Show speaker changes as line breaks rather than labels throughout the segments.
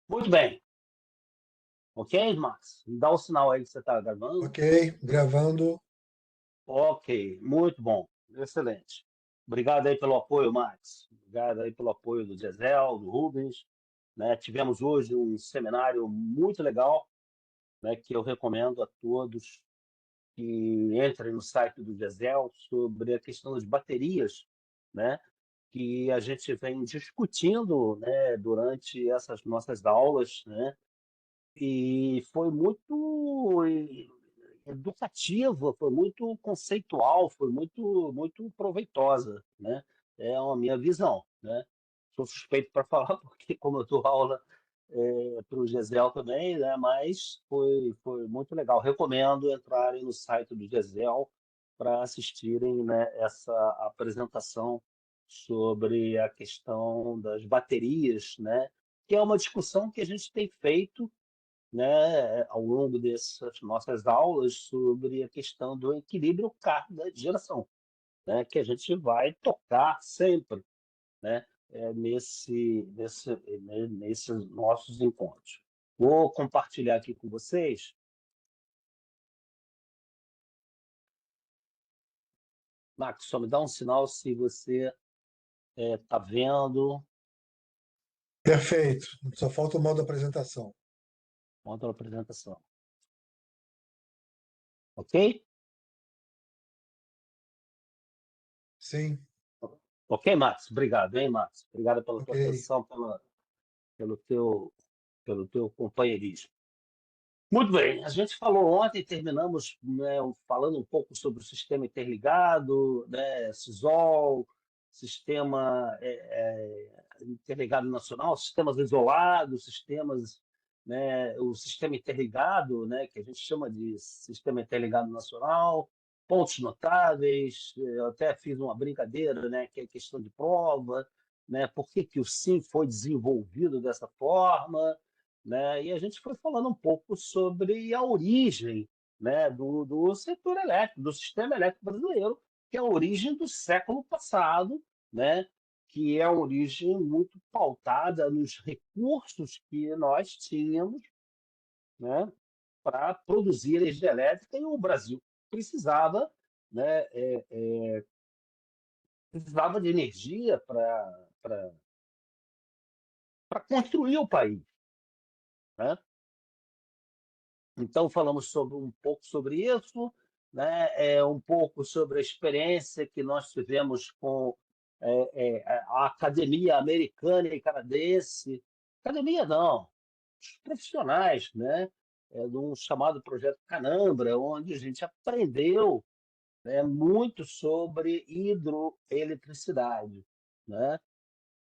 Muito bem. Ok, Max? Me dá o sinal aí que você está gravando.
Ok, gravando.
Ok, muito bom. Excelente. Obrigado aí pelo apoio, Max. Obrigado aí pelo apoio do Gisel, do Rubens. Né? Tivemos hoje um seminário muito legal, né, que eu recomendo a todos que entrem no site do Gisel sobre a questão das baterias, né, que a gente vem discutindo, né, durante essas nossas aulas, né, e foi muito educativa, foi muito conceitual, foi muito proveitosa, né? É a minha visão, né? Sou suspeito para falar porque como eu dou aula para o Gesel também, né? Mas foi muito legal. Recomendo entrarem no site do Gesel para assistirem, né, essa apresentação sobre a questão das baterias, né? Que é uma discussão que a gente tem feito, né, ao longo dessas nossas aulas sobre a questão do equilíbrio carga de geração, né, que a gente vai tocar sempre, né, nesses nossos encontros. Vou compartilhar aqui com vocês. Max, só me dá um sinal se você está vendo.
Perfeito. Só falta o modo apresentação.
Outra apresentação. Ok?
Sim,
Ok, Max? Obrigado, hein, Max? Obrigado pela tua
ok.
atenção, pelo pelo teu companheirismo. Muito bem, a gente falou ontem, terminamos, né, falando um pouco sobre o sistema interligado, né, SISOL, sistema interligado nacional, sistemas isolados, sistemas, né, o sistema interligado, né, que a gente chama de sistema interligado nacional, pontos notáveis, eu até fiz uma brincadeira, né, que é questão de prova, né, por que que o SIM foi desenvolvido dessa forma, né? E a gente foi falando um pouco sobre a origem, né, do setor elétrico, do sistema elétrico brasileiro, que é a origem do século passado, né, que é uma origem muito pautada nos recursos que nós tínhamos, né, para produzir energia elétrica, e o Brasil precisava, né, precisava de energia para construir o país, né? Então, falamos sobre um pouco sobre isso, né? Um pouco sobre a experiência que nós tivemos com a academia americana e canadense. Academia não, os profissionais, né? De um chamado Projeto Canambra, onde a gente aprendeu, né, muito sobre hidroeletricidade, né?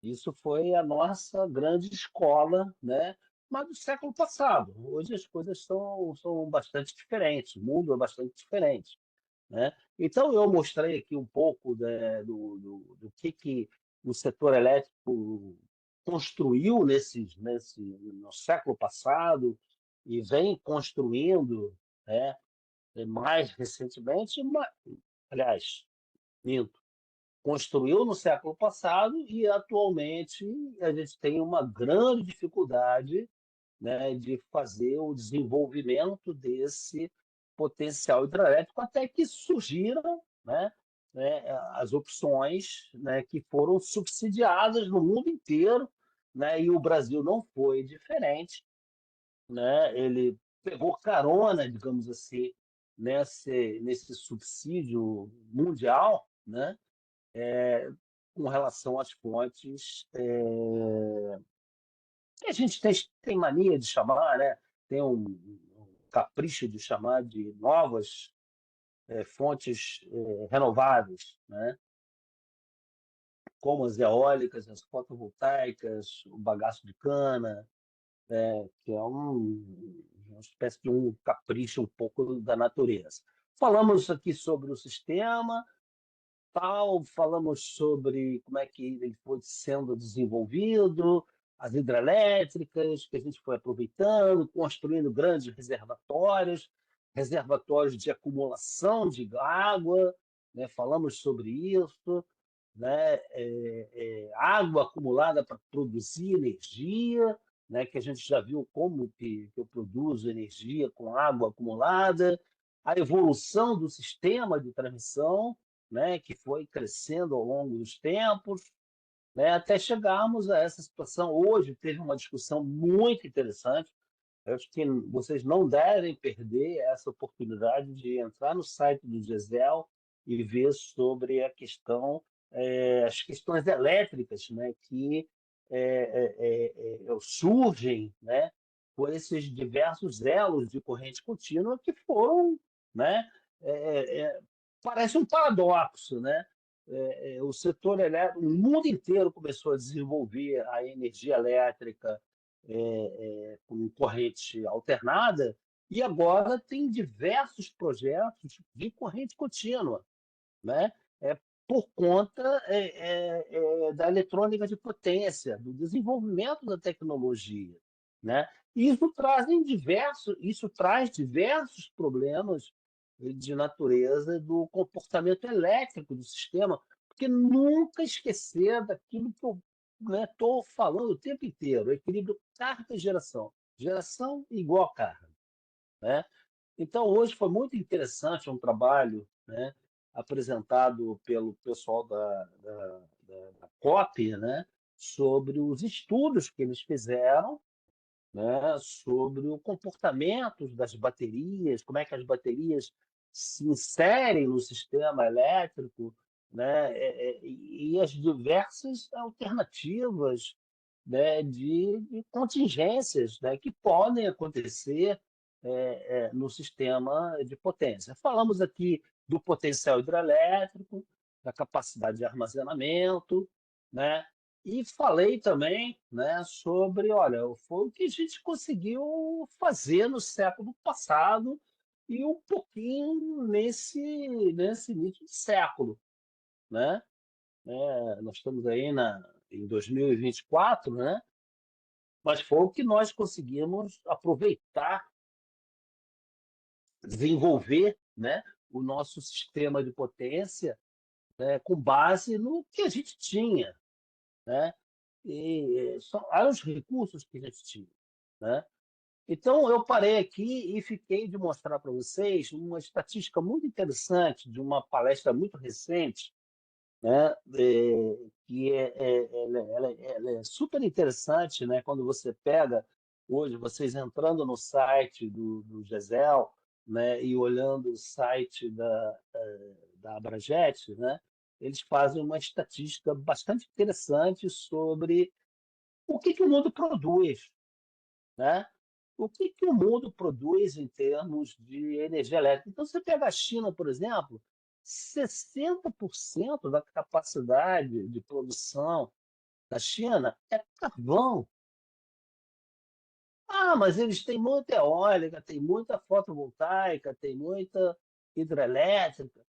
Isso foi a nossa grande escola, né? Mas do século passado. Hoje as coisas são bastante diferentes, o mundo é bastante diferente, né? Então eu mostrei aqui um pouco, né, do que o setor elétrico construiu no século passado e vem construindo, né, mais recentemente, aliás, minto, construiu no século passado e atualmente a gente tem uma grande dificuldade, né, de fazer o desenvolvimento desse potencial hidrelétrico, até que surgiram, né, as opções, né, que foram subsidiadas no mundo inteiro, né, e o Brasil não foi diferente, né, ele pegou carona, digamos assim, nesse subsídio mundial, né, com relação às fontes, que a gente tem mania de chamar, né? Tem um capricho de chamar de novas fontes renováveis, né? Como as eólicas, as fotovoltaicas, o bagaço de cana, que é uma espécie de um capricho um pouco da natureza. Falamos aqui sobre o sistema, tal, falamos sobre como é que ele foi sendo desenvolvido, as hidrelétricas, que a gente foi aproveitando, construindo grandes reservatórios, reservatórios de acumulação de água, né? Falamos sobre isso, né? Água acumulada para produzir energia, né, que a gente já viu como que eu produzo energia com água acumulada, a evolução do sistema de transmissão, né, que foi crescendo ao longo dos tempos, né, até chegarmos a essa situação. Hoje teve uma discussão muito interessante. Eu acho que vocês não devem perder essa oportunidade de entrar no site do GESEL e ver sobre a questão, as questões elétricas, né, que surgem, né, por esses diversos elos de corrente contínua que foram, né, é, é, parece um paradoxo, né? O setor elétrico, o mundo inteiro começou a desenvolver a energia elétrica com corrente alternada, e agora tem diversos projetos de corrente contínua, né? Por conta da eletrônica de potência, do desenvolvimento da tecnologia, né? Isso traz diversos problemas de natureza do comportamento elétrico do sistema, porque nunca esquecer daquilo que eu estou falando o tempo inteiro, o equilíbrio carga e geração. Geração igual a carga, né? Então, hoje foi muito interessante um trabalho, né, apresentado pelo pessoal da COP, né, sobre os estudos que eles fizeram, né, sobre o comportamento das baterias, como é que as baterias se inserem no sistema elétrico, né, e as diversas alternativas, né, de contingências, né, que podem acontecer no sistema de potência. Falamos aqui do potencial hidrelétrico, da capacidade de armazenamento, né? E falei também, né, sobre, olha, foi o que a gente conseguiu fazer no século passado e um pouquinho nesse início de século, né? Nós estamos aí em 2024, né? Mas foi o que nós conseguimos aproveitar, desenvolver, né, o nosso sistema de potência, né, com base no que a gente tinha, né? E eram os recursos que a gente tinha, né? Então, eu parei aqui e fiquei de mostrar para vocês uma estatística muito interessante de uma palestra muito recente, né? Que ela é super interessante, né? Quando você pega, hoje, vocês entrando no site do GESEL, né? E olhando o site da Abrajet, né? Eles fazem uma estatística bastante interessante sobre o que o mundo produz, né? O que o mundo produz em termos de energia elétrica? Então, você pega a China, por exemplo, 60% da capacidade de produção da China é carvão. Ah, mas eles têm muita eólica, tem muita fotovoltaica, tem muita hidrelétrica.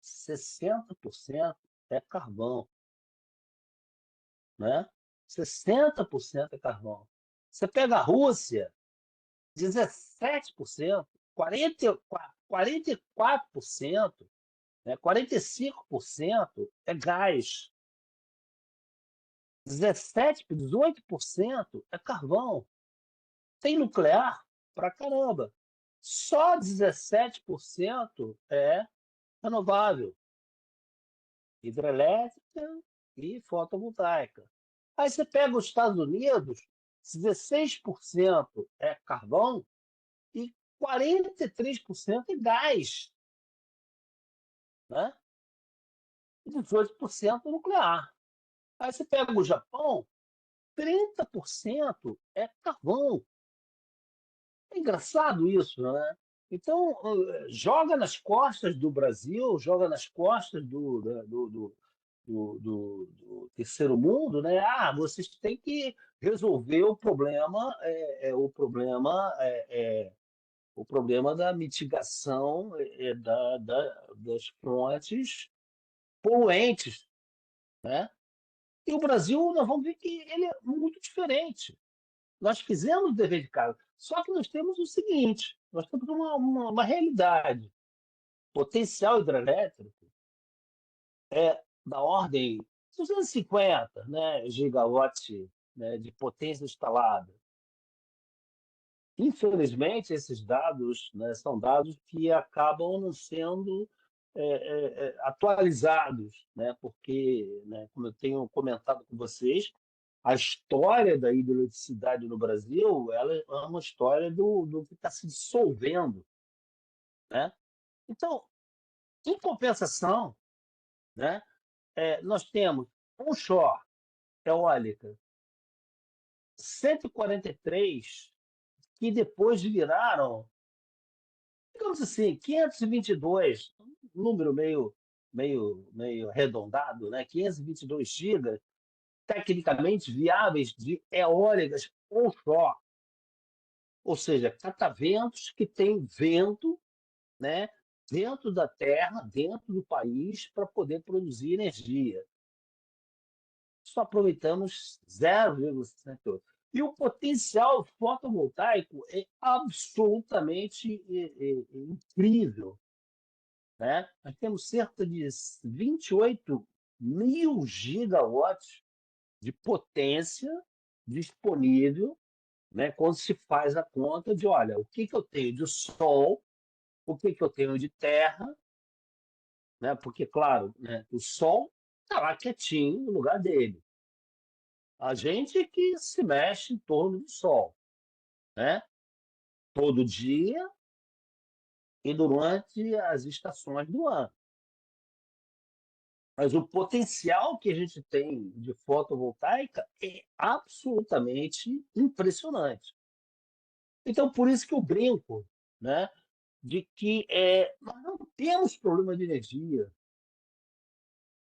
60% é carvão, né? 60% é carvão. Você pega a Rússia, 17%, 44%, né? 45% é gás, 18% é carvão. Tem nuclear pra caramba. Só 17% é renovável, hidrelétrica e fotovoltaica. Aí você pega os Estados Unidos, 16% é carvão e 43% é gás, né? E 18% nuclear. Aí você pega o Japão, 30% é carvão. É engraçado isso, né? Então, joga nas costas do Brasil, joga nas costas do terceiro mundo, né? Ah, vocês têm que resolver o problema da mitigação das fontes poluentes, né? E o Brasil, nós vamos ver que ele é muito diferente. Nós fizemos o dever de casa, só que nós temos o seguinte: nós temos uma realidade. Potencial hidrelétrico é da ordem de 250, né, gigawatt, né, de potência instalada. Infelizmente, esses dados, né, são dados que acabam não sendo atualizados, né, porque, né, como eu tenho comentado com vocês, a história da hidroeletricidade no Brasil, ela é uma história do que está se dissolvendo, né? Então, em compensação, né, nós temos onshore, eólica, 143, que depois viraram, digamos assim, 522, um número meio arredondado, né? 522 gigas, tecnicamente viáveis de eólicas onshore, ou seja, cataventos que têm vento, né, dentro da terra, dentro do país, para poder produzir energia. Só aproveitamos 0,68. E o potencial fotovoltaico é absolutamente incrível, né? Nós temos cerca de 28 mil gigawatts de potência disponível, né? Quando se faz a conta de, olha, o que eu tenho de sol, o que eu tenho de terra, né? Porque, claro, né, o sol está lá quietinho no lugar dele. A gente que se mexe em torno do sol, né? Todo dia e durante as estações do ano. Mas o potencial que a gente tem de fotovoltaica é absolutamente impressionante. Então, por isso que eu brinco, né, de que nós não temos problema de energia.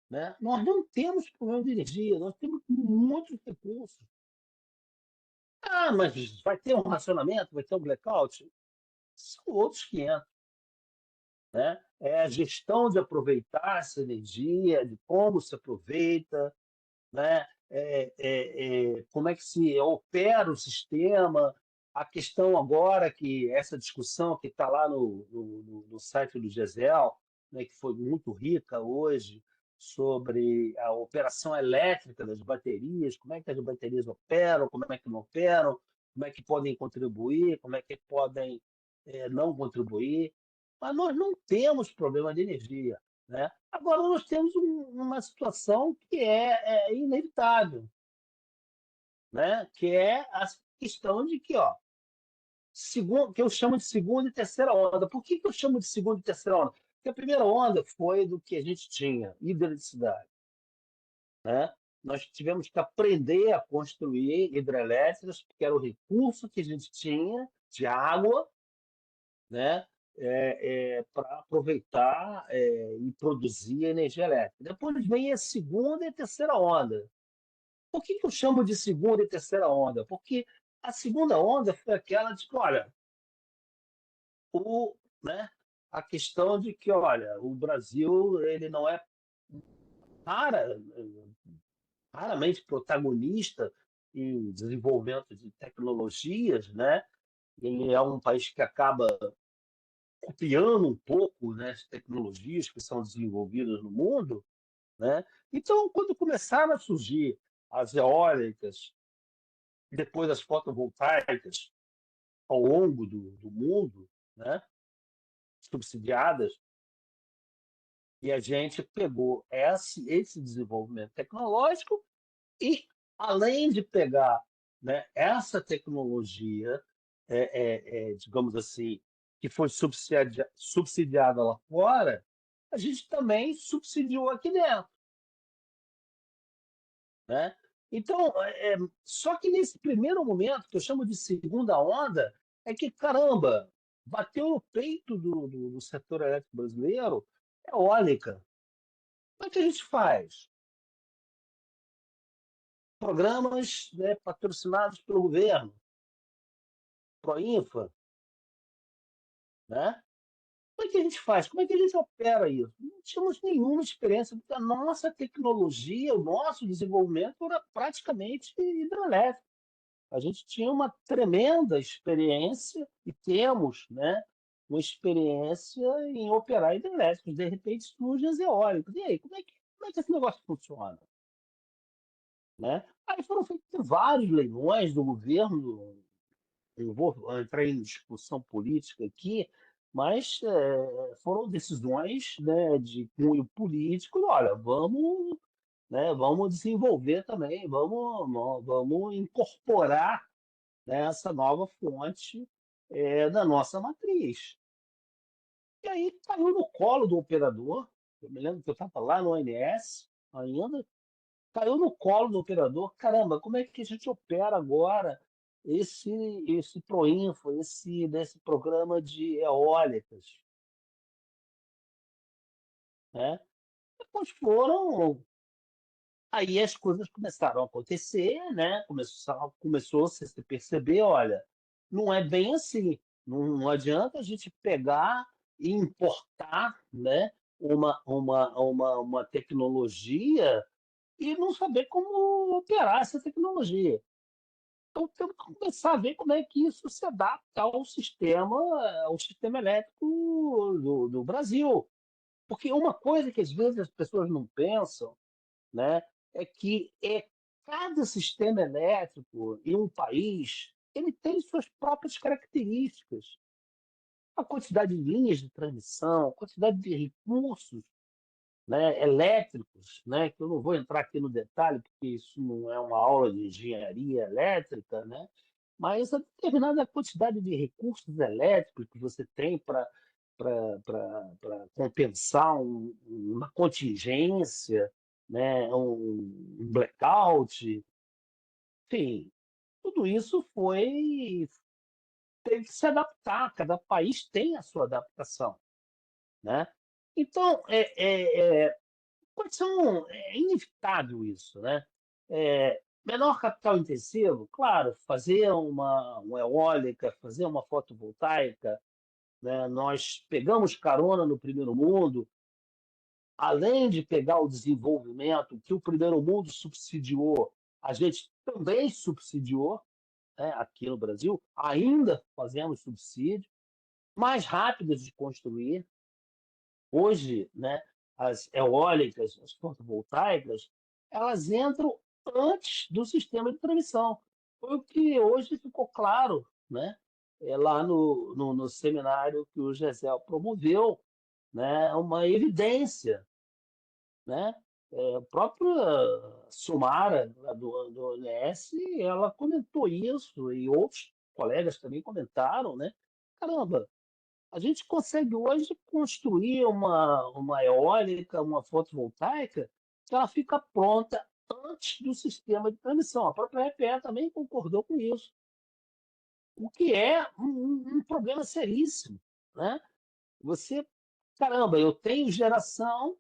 Né? Nós não temos problema de energia, nós temos muitos recursos. Ah, mas vai ter um racionamento, vai ter um blackout? São outros 500. Né? É a gestão de aproveitar essa energia, de como se aproveita, né? Como é que se opera o sistema. A questão agora que essa discussão que está lá no site do GESEL, né, que foi muito rica hoje, sobre a operação elétrica das baterias, como é que as baterias operam, como é que não operam, como é que podem contribuir, como é que podem não contribuir. Mas nós não temos problema de energia. Né? Agora, nós temos uma situação que é inevitável, né? Que é a questão de que, ó, que eu chamo de segunda e terceira onda. Por que eu chamo de segunda e terceira onda? Porque a primeira onda foi do que a gente tinha, hidroeletricidade. Né? Nós tivemos que aprender a construir hidrelétricas, porque era o recurso que a gente tinha de água, né? Para aproveitar e produzir energia elétrica. Depois vem a segunda e a terceira onda. Por que eu chamo de segunda e terceira onda? Porque a segunda onda foi aquela de que, olha, né, a questão de que, olha, o Brasil ele não é rara, raramente protagonista em desenvolvimento de tecnologias, né? Ele é um país que acaba copiando um pouco, né, as tecnologias que são desenvolvidas no mundo, né? Então, quando começaram a surgir as eólicas, depois as fotovoltaicas ao longo do mundo, né, subsidiadas, e a gente pegou esse desenvolvimento tecnológico e, além de pegar, né, essa tecnologia, digamos assim, que foi subsidiada lá fora, a gente também subsidiou aqui dentro. Né? Então, só que nesse primeiro momento, que eu chamo de segunda onda, é que, caramba, bateu no peito do setor elétrico brasileiro eólica. Como é que a gente faz? Programas, né, patrocinados pelo governo, Proinfa, né? Como é que a gente faz? Como é que a gente opera isso? Não tínhamos nenhuma experiência, porque a nossa tecnologia, o nosso desenvolvimento era praticamente hidrelétrico. A gente tinha uma tremenda experiência, e temos, né, uma experiência em operar hidrelétricos. De repente surgem as eólicas. E aí, como é que esse negócio funciona? Né? Aí foram feitos vários leilões do governo não vou entrar em discussão política aqui, mas foram decisões, né, de cunho político. Olha, vamos, né, vamos desenvolver também, vamos incorporar, né, essa nova fonte da nossa matriz. E aí caiu no colo do operador. Eu me lembro que eu estava lá no ONS ainda, caiu no colo do operador. Caramba, como é que a gente opera agora esse esse Proinfo, desse programa de eólicas, né? Depois foram, aí as coisas começaram a acontecer, né? Começou-se a se perceber, olha, não é bem assim. Não adianta a gente pegar e importar, né, uma tecnologia e não saber como operar essa tecnologia. Então temos que começar a ver como é que isso se adapta ao sistema elétrico do Brasil. Porque uma coisa que às vezes as pessoas não pensam, né, é que cada sistema elétrico em um país ele tem suas próprias características. A quantidade de linhas de transmissão, a quantidade de recursos, né, elétricos, né, que eu não vou entrar aqui no detalhe, porque isso não é uma aula de engenharia elétrica, né, mas a determinada quantidade de recursos elétricos que você tem para compensar uma contingência, né, um blackout, enfim, tudo isso teve que se adaptar, cada país tem a sua adaptação, né? Então, pode ser é inevitável isso, né? Menor capital intensivo, claro, fazer uma eólica, fazer uma fotovoltaica, né? Nós pegamos carona no primeiro mundo, além de pegar o desenvolvimento que o primeiro mundo subsidiou, a gente também subsidiou, né, aqui no Brasil, ainda fazemos subsídio, mais rápidas de construir. Hoje, né, as eólicas, as fotovoltaicas, elas entram antes do sistema de transmissão. Foi o que hoje ficou claro, né, lá no seminário que o GESEL promoveu, né, uma evidência, né? A própria Sumara, lá do ONS, ela comentou isso, e outros colegas também comentaram, né? Caramba, a gente consegue hoje construir uma eólica, uma fotovoltaica, que ela fica pronta antes do sistema de transmissão. A própria EPE também concordou com isso, o que é um problema seríssimo, né? Você, caramba, eu tenho geração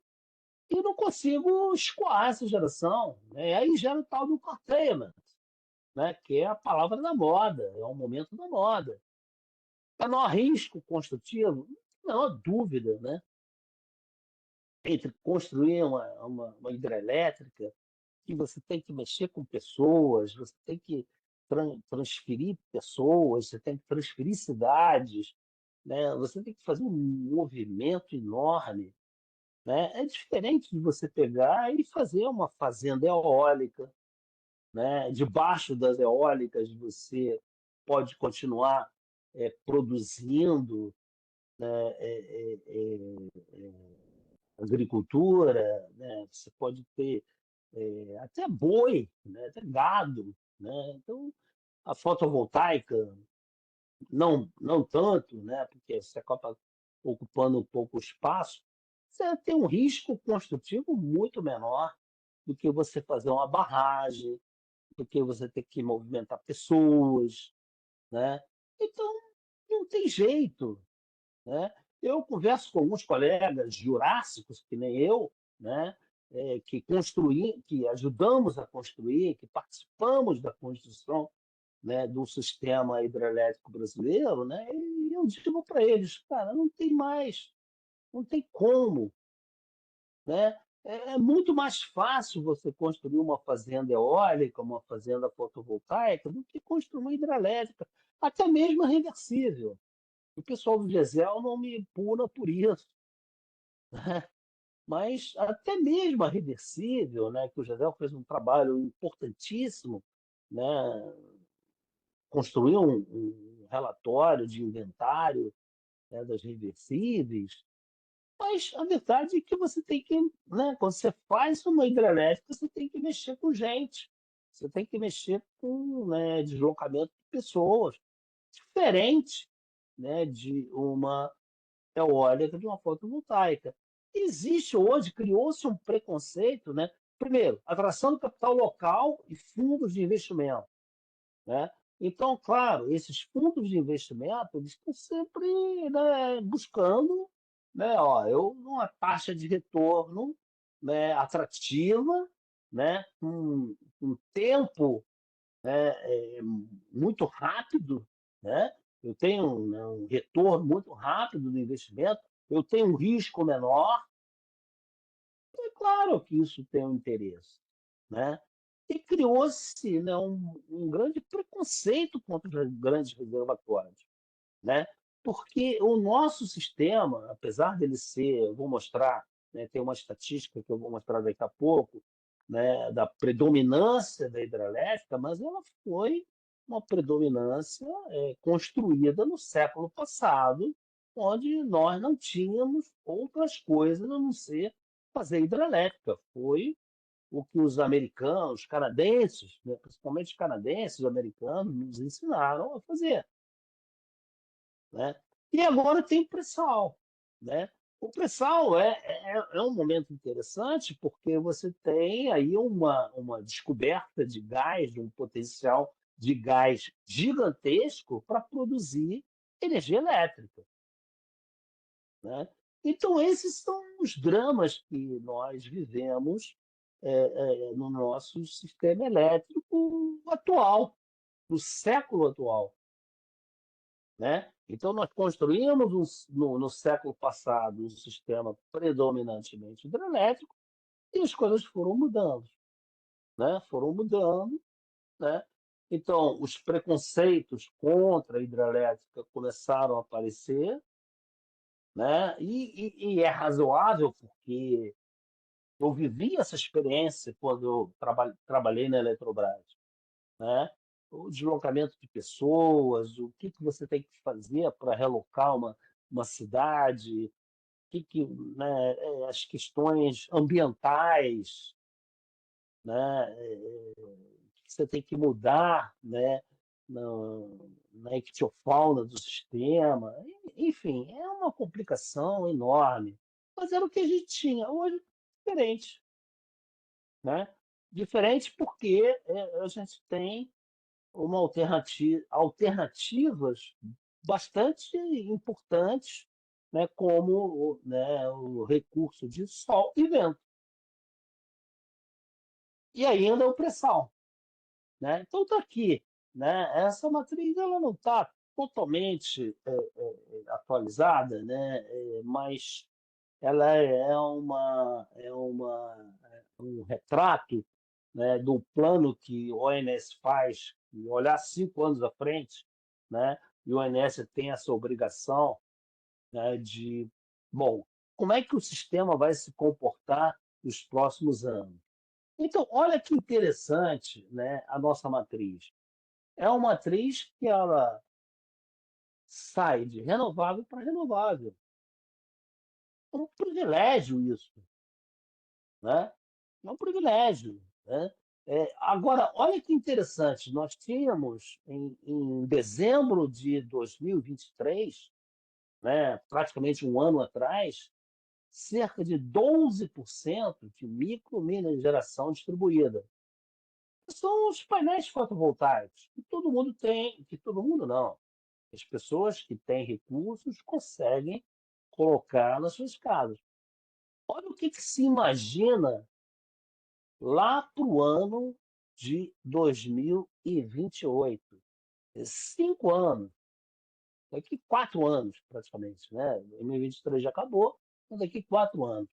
e não consigo escoar essa geração, né? Aí gera o tal do curtailment, né? Que é a palavra da moda, é o momento da moda. Menor risco construtivo? Não há dúvida, né? Entre construir uma hidrelétrica, que você tem que mexer com pessoas, você tem que transferir pessoas, você tem que transferir cidades, né? Você tem que fazer um movimento enorme, né? É diferente de você pegar e fazer uma fazenda eólica, né? Debaixo das eólicas você pode continuar produzindo, né? Agricultura, né? Você pode ter até boi, né? Até gado, né? Então a fotovoltaica não tanto, né? Porque você acaba ocupando um pouco espaço, você tem um risco construtivo muito menor do que você fazer uma barragem, do que você ter que movimentar pessoas, né? Então, não tem jeito, né? Eu converso com alguns colegas jurássicos, que nem eu, né? Que ajudamos a construir, que participamos da construção, né, do sistema hidrelétrico brasileiro, né? E eu digo para eles, cara, não tem mais, não tem como, né? É muito mais fácil você construir uma fazenda eólica, uma fazenda fotovoltaica, do que construir uma hidrelétrica, até mesmo a reversível. O pessoal do GESEL não me puna por isso, mas até mesmo a reversível, né, que o GESEL fez um trabalho importantíssimo, né, construir um relatório de inventário, né, das reversíveis, mas a verdade é que você tem que, né, quando você faz uma hidrelétrica, você tem que mexer com gente, você tem que mexer com, né, deslocamento de pessoas, diferente, né, de uma eólica, de uma fotovoltaica. Existe hoje, criou-se um preconceito, né? Primeiro, atração do capital local e fundos de investimento, né? Então, claro, esses fundos de investimento, eles estão sempre, né, buscando, né, ó, uma taxa de retorno, né, atrativa, né, um tempo, né, muito rápido, né? Eu tenho, né, um retorno muito rápido do investimento, eu tenho um risco menor, é claro que isso tem um interesse, né? E criou-se, né, um grande preconceito contra os grandes reservatórios, né? Porque o nosso sistema, apesar dele ser, eu vou mostrar, né, tem uma estatística que eu vou mostrar daqui a pouco, né, da predominância da hidrelétrica, mas ela foi uma predominância construída no século passado, onde nós não tínhamos outras coisas a não ser fazer hidrelétrica. Foi o que os americanos, os canadenses, né, principalmente os canadenses, os americanos, nos ensinaram a fazer, né? E agora tem o pré-sal, né? O pré-sal é um momento interessante porque você tem aí uma descoberta de gás, de um potencial de gás gigantesco para produzir energia elétrica, né? Então, esses são os dramas que nós vivemos no nosso sistema elétrico atual, no século atual, né? Então, nós construímos no século passado um sistema predominantemente hidrelétrico e as coisas foram mudando, né? Foram mudando, né? Então, os preconceitos contra a hidrelétrica começaram a aparecer, né? E é razoável porque eu vivi essa experiência quando eu trabalhei na Eletrobras, né? O deslocamento de pessoas, o que que você tem que fazer para relocar uma cidade, né, as questões ambientais, né, que você tem que mudar, né, na, na ictiofauna do sistema, enfim, é uma complicação enorme. Mas era o que a gente tinha. Hoje, é diferente, né? Diferente porque a gente tem uma alternativas bastante importantes, né, como, né, o recurso de sol e vento. E ainda o pré-sal, né? Então está aqui, né? Essa matriz ela não está totalmente atualizada, né? Mas ela um retrato, né, do plano que o ONS faz, e olhar 5 anos à frente, né? E o ONS tem essa obrigação, né, de, bom, como é que o sistema vai se comportar nos próximos anos? Então, olha que interessante, né, a nossa matriz. É uma matriz que ela sai de renovável para renovável. É um privilégio isso, né? É um privilégio, né? Agora, olha que interessante, nós tínhamos em dezembro de 2023, né, praticamente um ano atrás, cerca de 12% de micromineração distribuída. São os painéis fotovoltaicos, que todo mundo tem, que todo mundo não. As pessoas que têm recursos conseguem colocar nas suas casas. Olha o que se imagina lá para o ano de 2028. 5 anos, daqui 4 anos praticamente, né? 2023 já acabou, então daqui 4 anos.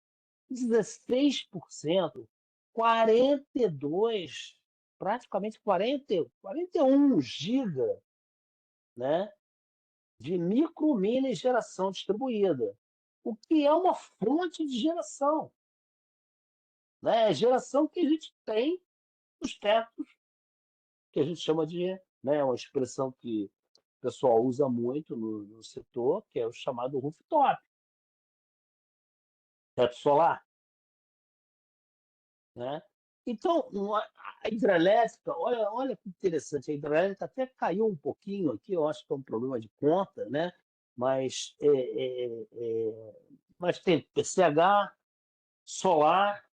16%, 42, praticamente 41 giga, né, de micro mini geração distribuída, o que é uma fonte de geração, né? Geração que a gente tem nos tetos, que a gente chama de né, uma expressão que o pessoal usa muito no setor, que é o chamado rooftop, teto solar, né. Então, a hidrelétrica, olha que interessante, a hidrelétrica até caiu um pouquinho aqui, eu acho que é um problema de conta, né, mas, mas tem PCH, solar,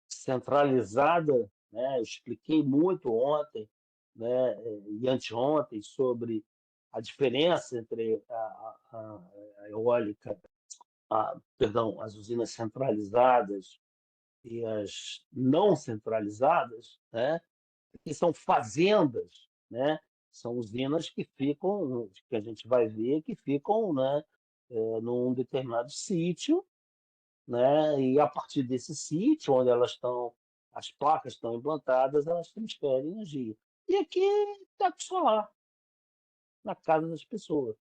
centralizada, né, eu expliquei muito ontem, né, e anteontem sobre a diferença entre a eólica, perdão, as usinas centralizadas e as não centralizadas, né, que são fazendas, né, são usinas que ficam, que a gente vai ver, que ficam, né, num determinado sítio, né, e a partir desse sítio onde elas estão, as placas estão implantadas, elas transferem energia. E aqui é teto solar, na casa das pessoas.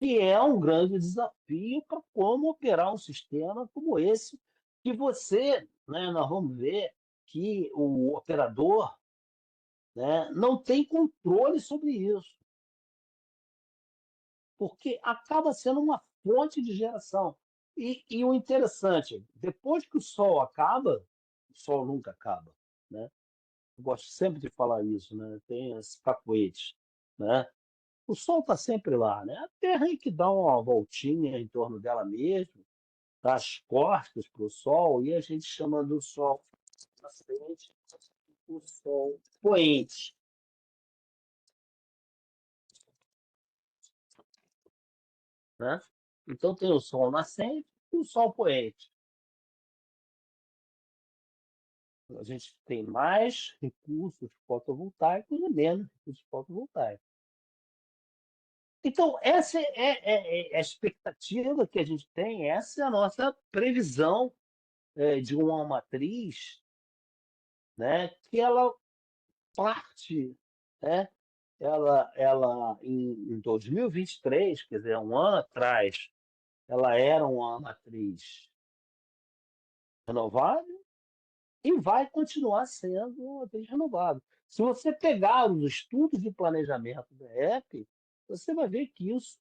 E é um grande desafio para como operar um sistema como esse, que você, né, nós vamos ver que o operador, né, não tem controle sobre isso, porque acaba sendo uma fonte de geração. E o interessante, depois que o sol acaba, o sol nunca acaba, né? Eu gosto sempre de falar isso, né? Tem esse cacoete, né? O sol está sempre lá, né? A Terra é que dá uma voltinha em torno dela mesma, dá as costas para o sol, e a gente chama do sol nascente o sol poente, né? Então tem o sol nascente e o sol poente. A gente tem mais recursos fotovoltaicos e menos recursos fotovoltaicos. Então, essa é a expectativa que a gente tem, essa é a nossa previsão de uma matriz, né, que ela parte, né, ela em 2023, quer dizer, um ano atrás, ela era uma matriz renovável e vai continuar sendo uma matriz renovável. Se você pegar os estudos de planejamento da EP, você vai ver que isso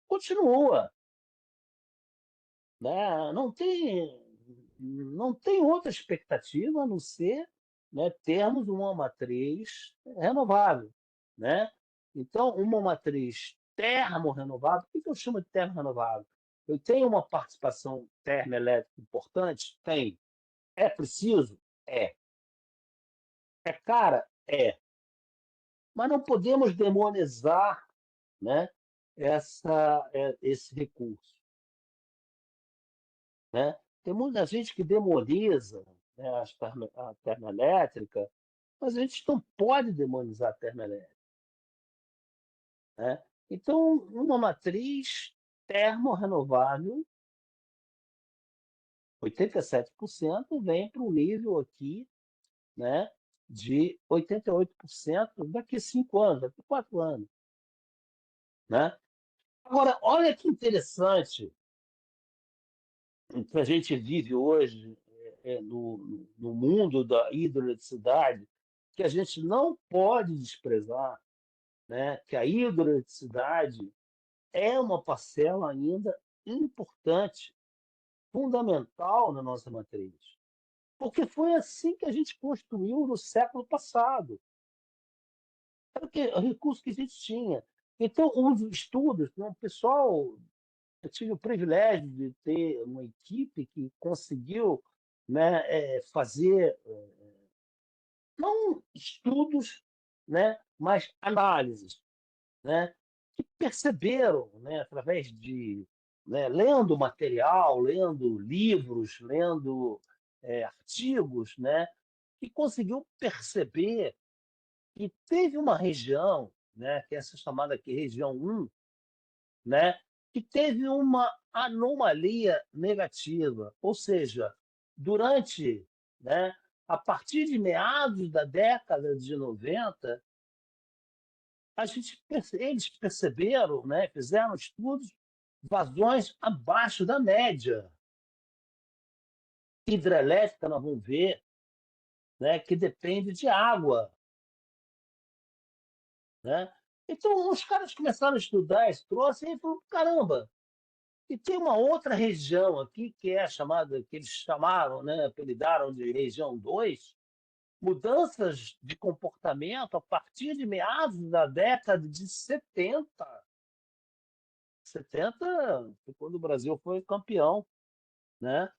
continua, né? Não tem outra expectativa a não ser, né, termos uma matriz renovável, né? Então, uma matriz termorrenovável, o que eu chamo de termorrenovável? Eu tenho uma participação termoelétrica importante? Tem. É preciso? É. É cara? É. Mas não podemos demonizar, né, esse recurso, né? Tem muita gente que demoniza, né, a termoelétrica, mas a gente não pode demonizar a termoelétrica, né? Então, uma matriz termorrenovável, 87% vem para um nível aqui, né, de 88% daqui a 5 anos, daqui a 4 anos, né? Agora, olha que interessante o que a gente vive hoje no mundo da hidroeletricidade, que a gente não pode desprezar, né, que a hidroeletricidade é uma parcela ainda importante, fundamental na nossa matriz. Porque foi assim que a gente construiu no século passado. Era o recurso que a gente tinha. Então, os estudos, né, o pessoal, eu tive o privilégio de ter uma equipe que conseguiu, né, fazer, não estudos, né, mas análises, né, que perceberam, né, através de, né, lendo material, lendo livros, lendo artigos, né, que conseguiu perceber que teve uma região, né, que é essa chamada aqui região 1, né, que teve uma anomalia negativa, ou seja, durante, né, a partir de meados da década de 90, eles perceberam, né, fizeram estudos, vazões abaixo da média. Hidrelétrica, nós vamos ver, né, que depende de água, né? Então, os caras começaram a estudar esse troço e falaram, caramba, e tem uma outra região aqui que é chamada, que eles chamaram, né, apelidaram de região 2, mudanças de comportamento a partir de meados da década de 70. 70, foi quando o Brasil foi campeão, né?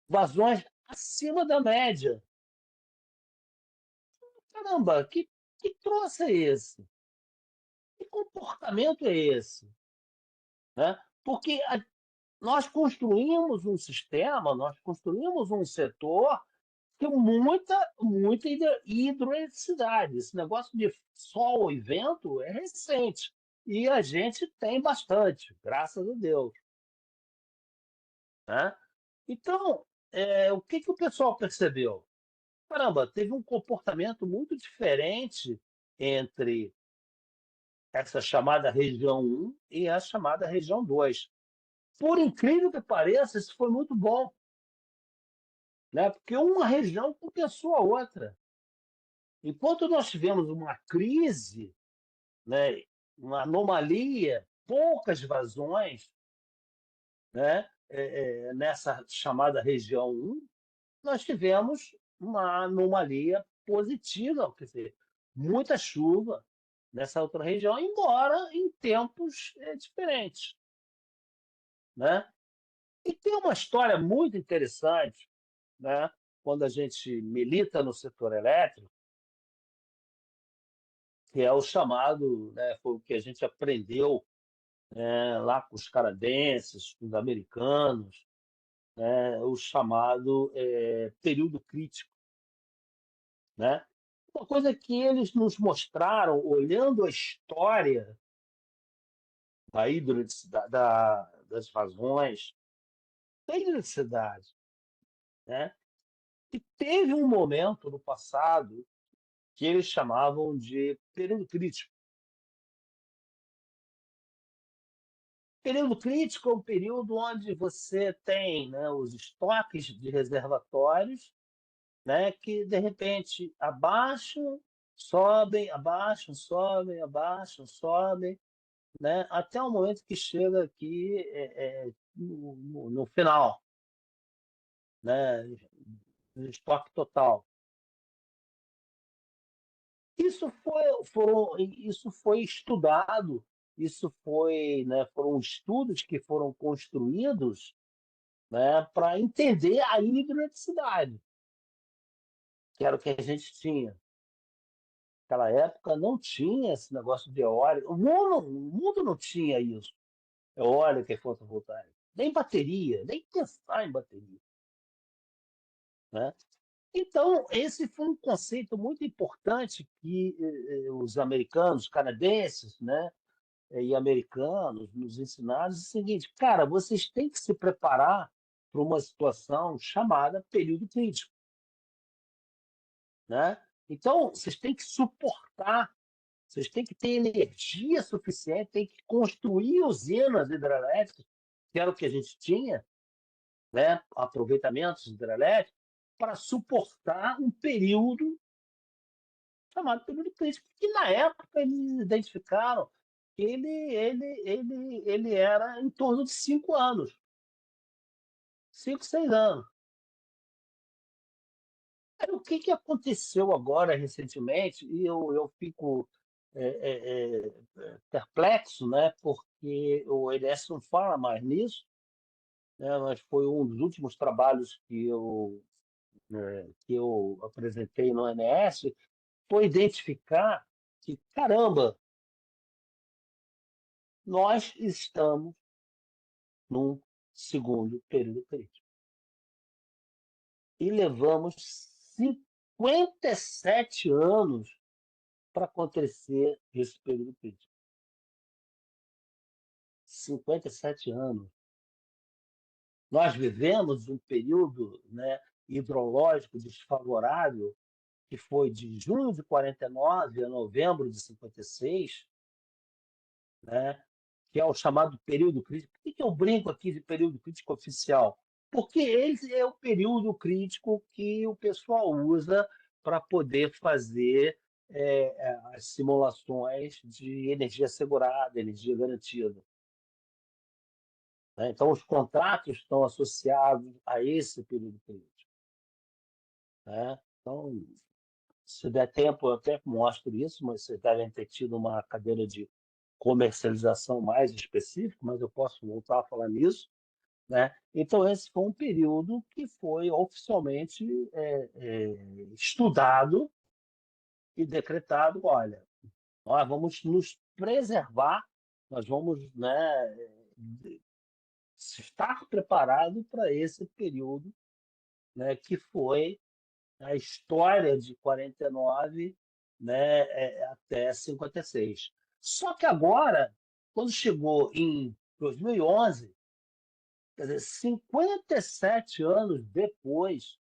Vazões acima da média. Caramba, que troço é esse? Que comportamento é esse? Né? Porque nós construímos um sistema, nós construímos um setor com muita hidroeletricidade. Esse negócio de sol e vento é recente. E a gente tem bastante, graças a Deus. Né? Então, o que o pessoal percebeu? Caramba, teve um comportamento muito diferente entre essa chamada região 1 e a chamada região 2. Por incrível que pareça, isso foi muito bom, né? Porque uma região compensou a outra. Enquanto nós tivemos uma crise, né, uma anomalia, poucas vazões, né, nessa chamada região 1, nós tivemos uma anomalia positiva, quer dizer, muita chuva nessa outra região, embora em tempos diferentes, né? E tem uma história muito interessante, né? Quando a gente milita no setor elétrico, que é o chamado, né, foi o que a gente aprendeu, né, lá com os canadenses, com os americanos, né, o chamado período crítico, né? Uma coisa que eles nos mostraram, olhando a história da hidroeletricidade, das vazões, da hidroeletricidade, né? E teve um momento no passado que eles chamavam de período crítico. Período crítico é um período onde você tem, né, os estoques de reservatórios, né, que de repente abaixam, sobem, abaixam, sobem, abaixam, sobem, né, até o momento que chega aqui no final, né, no estoque total. Isso foi estudado, foram estudos que foram construídos, né, para entender a hidroeletricidade, que era o que a gente tinha. Naquela época não tinha esse negócio de eólica. O mundo não tinha isso. Eólica e fotovoltaica. Nem bateria, nem pensar em bateria. Né? Então, esse foi um conceito muito importante que os americanos, canadenses, né, e americanos nos ensinaram o seguinte, cara, vocês têm que se preparar para uma situação chamada período crítico. Né? Então, vocês têm que suportar, vocês têm que ter energia suficiente, têm que construir usinas hidrelétricas, que era o que a gente tinha, né? Aproveitamentos hidrelétricos, para suportar um período chamado período crítico, que na época eles identificaram que ele era em torno de 5 anos, 5, 6 anos. Aí, o que aconteceu agora recentemente, e eu fico perplexo, né, porque o ONS não fala mais nisso, né, mas foi um dos últimos trabalhos que eu apresentei no ONS, foi identificar que, caramba, nós estamos num segundo período crítico. E levamos 57 anos para acontecer esse período crítico. 57 anos. Nós vivemos um período, né, hidrológico desfavorável, que foi de junho de 49 a novembro de 56, né, que é o chamado período crítico. Por que eu brinco aqui de período crítico oficial? porque ele é o período crítico que o pessoal usa para poder fazer as simulações de energia assegurada, energia garantida, né? Então, os contratos estão associados a esse período crítico, né? Então, se der tempo, eu até mostro isso, mas vocês devem ter tido uma cadeira de comercialização mais específica, mas eu posso voltar a falar nisso, né? Então, esse foi um período que foi oficialmente estudado e decretado, olha, nós vamos nos preservar, nós vamos, né, estar preparado para esse período, né, que foi a história de 49, né, até 56. Só que agora, quando chegou em 2011, quer dizer, 57 anos depois,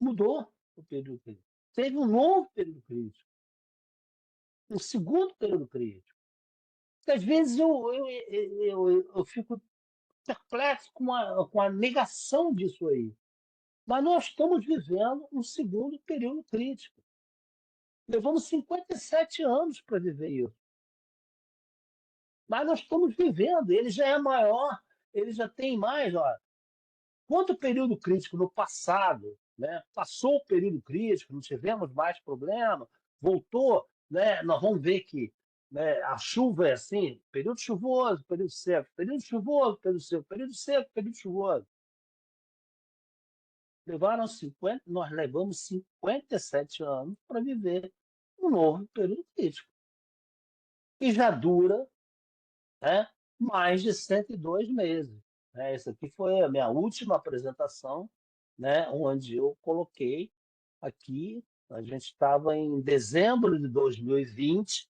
mudou o período crítico. Teve um novo período crítico, um segundo período crítico. Às vezes eu fico perplexo com a negação disso aí. Mas nós estamos vivendo um segundo período crítico. Levamos 57 anos para viver isso. Mas nós estamos vivendo, ele já é maior, ele já tem mais. Ó. Quanto período crítico no passado, né? Passou o período crítico, não tivemos mais problema, voltou, né? Nós vamos ver que, né, a chuva é assim, período chuvoso, período seco, período chuvoso, período seco, período seco, período chuvoso. Nós levamos 57 anos para viver um novo período crítico. E já dura, né, mais de 102 meses. Né? Essa aqui foi a minha última apresentação, né, onde eu coloquei aqui, a gente estava em dezembro de 2020,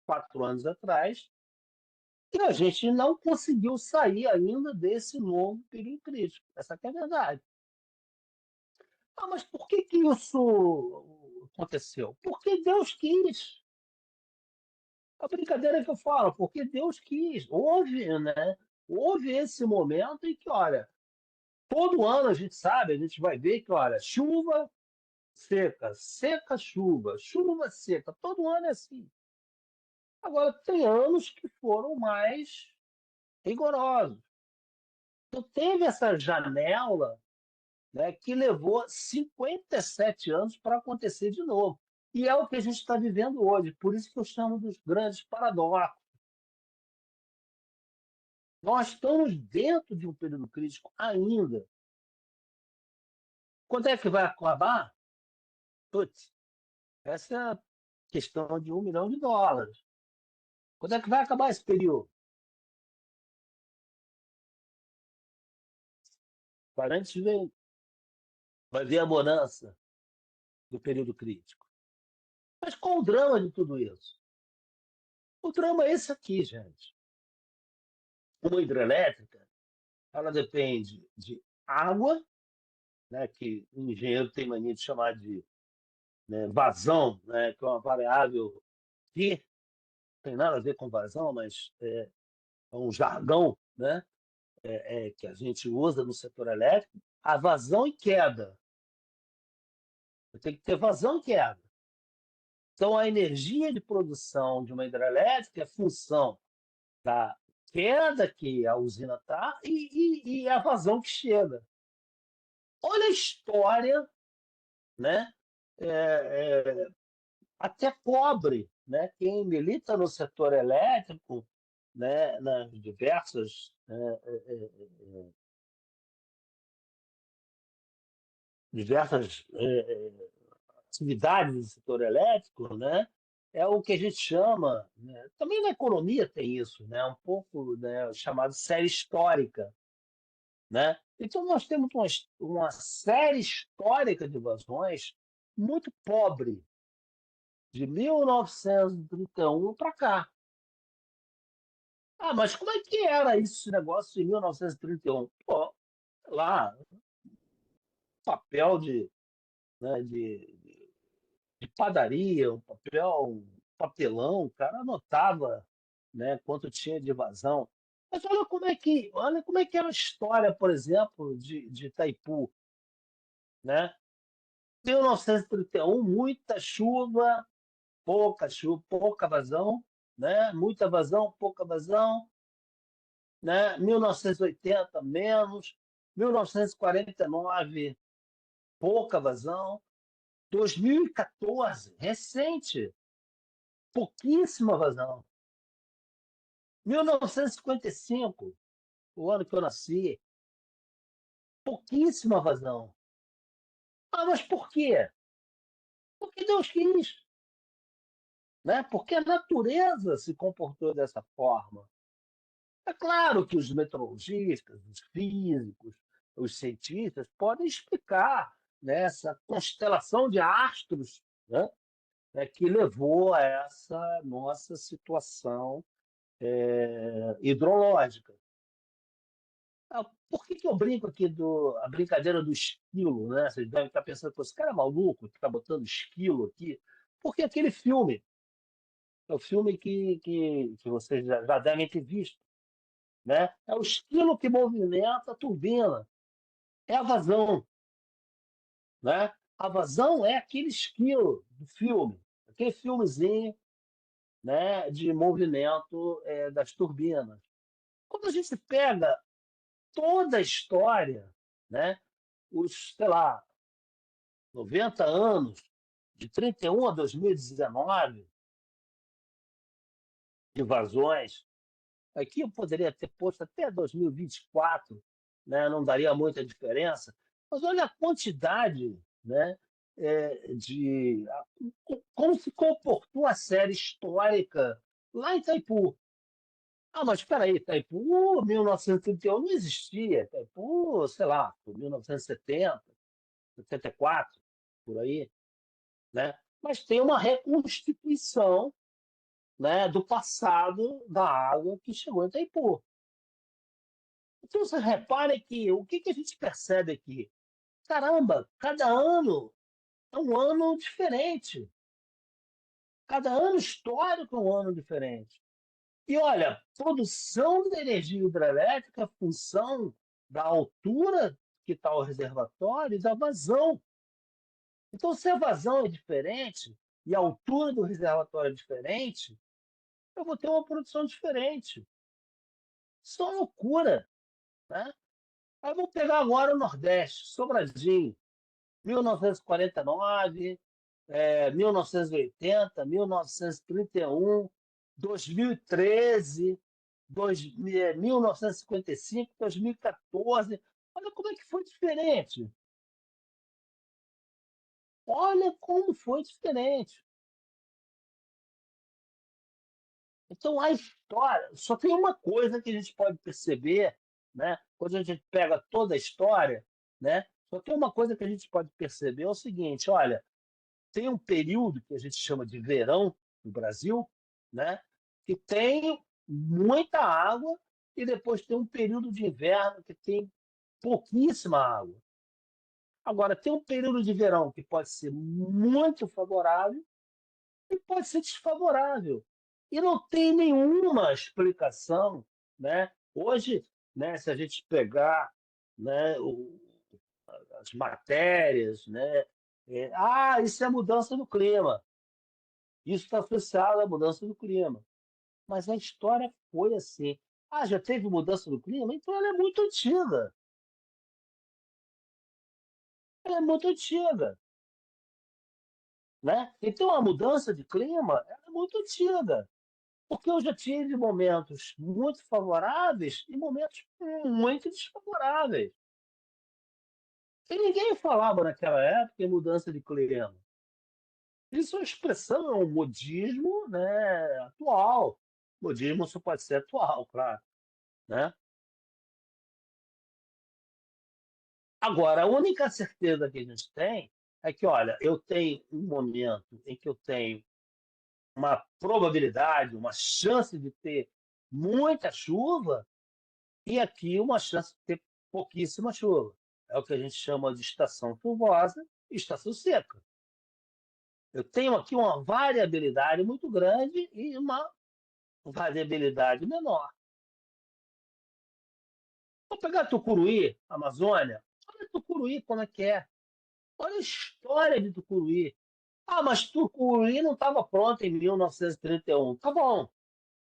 4 anos atrás, e a gente não conseguiu sair ainda desse novo período crítico. Essa que é a verdade. Ah, mas por que que isso aconteceu? Porque Deus quis. A brincadeira que eu falo, porque Deus quis. Houve, né? Houve esse momento em que, olha, todo ano a gente sabe, a gente vai ver que, olha, chuva, seca, seca, chuva, chuva, seca. Todo ano é assim. Agora, tem anos que foram mais rigorosos. Então, teve essa janela, né, que levou 57 anos para acontecer de novo. E é o que a gente está vivendo hoje. Por isso que eu chamo dos grandes paradoxos. Nós estamos dentro de um período crítico ainda. Quando é que vai acabar? Putz, essa é a questão de US$ 1 milhão. Quando é que vai acabar esse período? Antes vai ver a bonança do período crítico. Mas qual o drama de tudo isso? O drama é esse aqui, gente. Uma hidrelétrica, ela depende de água, né, que o engenheiro tem mania de chamar de, né, vazão, né, que é uma variável que não tem nada a ver com vazão, mas é um jargão, né, que a gente usa no setor elétrico, a vazão e queda. Tem que ter vazão e queda. Então, a energia de produção de uma hidrelétrica é função da queda que a usina está e a vazão que chega. Olha a história, né? É, até pobre, né? Quem milita no setor elétrico, né? Nas diversas atividades do setor elétrico, né? É o que a gente chama, né? Também na economia tem isso, né? Um pouco, né, chamado série histórica, né? Então nós temos uma série histórica de vazões muito pobre, de 1931 para cá. Ah, mas como é que era esse negócio em 1931? Pô, lá, papel né, de padaria, um papelão, o cara anotava né, quanto tinha de vazão. Mas olha como é que é a história, por exemplo, de Itaipu, né? 1931, muita chuva, pouca vazão, né? Muita vazão, pouca vazão, né? 1980, menos. 1949, pouca vazão. 2014, recente, pouquíssima vazão. 1955, o ano que eu nasci, pouquíssima vazão. Ah, mas por quê? Porque Deus quis, né? Porque a natureza se comportou dessa forma. É claro que os meteorologistas, os físicos, os cientistas podem explicar, né, essa constelação de astros, né, que levou a essa nossa situação hidrológica. Ah, por que que eu brinco aqui a brincadeira do esquilo, né? Vocês devem estar pensando, pô, esse cara é maluco que está botando esquilo aqui. Porque aquele filme, é o filme que vocês já devem ter visto, né? É o esquilo que movimenta a turbina, é a vazão, né? A vazão é aquele esquilo do filme, aquele filmezinho, né, de movimento das turbinas. Quando a gente pega toda a história, né, os, sei lá, 90 anos, de 31 a 2019, de vazões. Aqui eu poderia ter posto até 2024, né? Não daria muita diferença. Mas olha a quantidade, né? Como se comportou a série histórica lá em Itaipu. Ah, mas espera aí, Itaipu, 1931 não existia. Itaipu, sei lá, 1970, 74, por aí, né? Mas tem uma reconstituição, né, do passado da água que chegou em Itaipu. Então você repare que o que a gente percebe aqui? Caramba, cada ano é um ano diferente. Cada ano histórico é um ano diferente. E olha, produção de energia hidrelétrica é função da altura que está o reservatório e da vazão. Então, se a vazão é diferente e a altura do reservatório é diferente, eu vou ter uma produção diferente. Isso é uma loucura, né? Aí vamos pegar agora o Nordeste, Sobradinho, 1949, 1980, 1931, 2013, 1955, 2014. Olha como é que foi diferente. Olha como foi diferente. Então, a história, só tem uma coisa que a gente pode perceber, né? Quando a gente pega toda a história, né? Só tem uma coisa que a gente pode perceber, é o seguinte, olha, tem um período que a gente chama de verão no Brasil, né? Que tem muita água e depois tem um período de inverno que tem pouquíssima água. Agora, tem um período de verão que pode ser muito favorável e pode ser desfavorável. E não tem nenhuma explicação, né? Hoje, né, se a gente pegar, né, as matérias, né, isso é mudança do clima, isso está associado à mudança do clima. Mas a história foi assim. Ah, já teve mudança do clima? Então ela é muito antiga. Ela é muito antiga, né? Então a mudança de clima ela é muito antiga. Porque eu já tive momentos muito favoráveis e momentos muito desfavoráveis. E ninguém falava naquela época em mudança de clima. Isso é uma expressão, é um modismo, né, atual. Modismo só pode ser atual, claro. Né? Agora, a única certeza que a gente tem é que, olha, eu tenho um momento em que eu tenho uma probabilidade, uma chance de ter muita chuva, e aqui uma chance de ter pouquíssima chuva. É o que a gente chama de estação chuvosa e estação seca. Eu tenho aqui uma variabilidade muito grande e uma variabilidade menor. Vou pegar Tucuruí, Amazônia. Olha Tucuruí como é que é. Olha a história de Tucuruí. Ah, mas Tucuruí não estava pronto em 1931. Tá bom,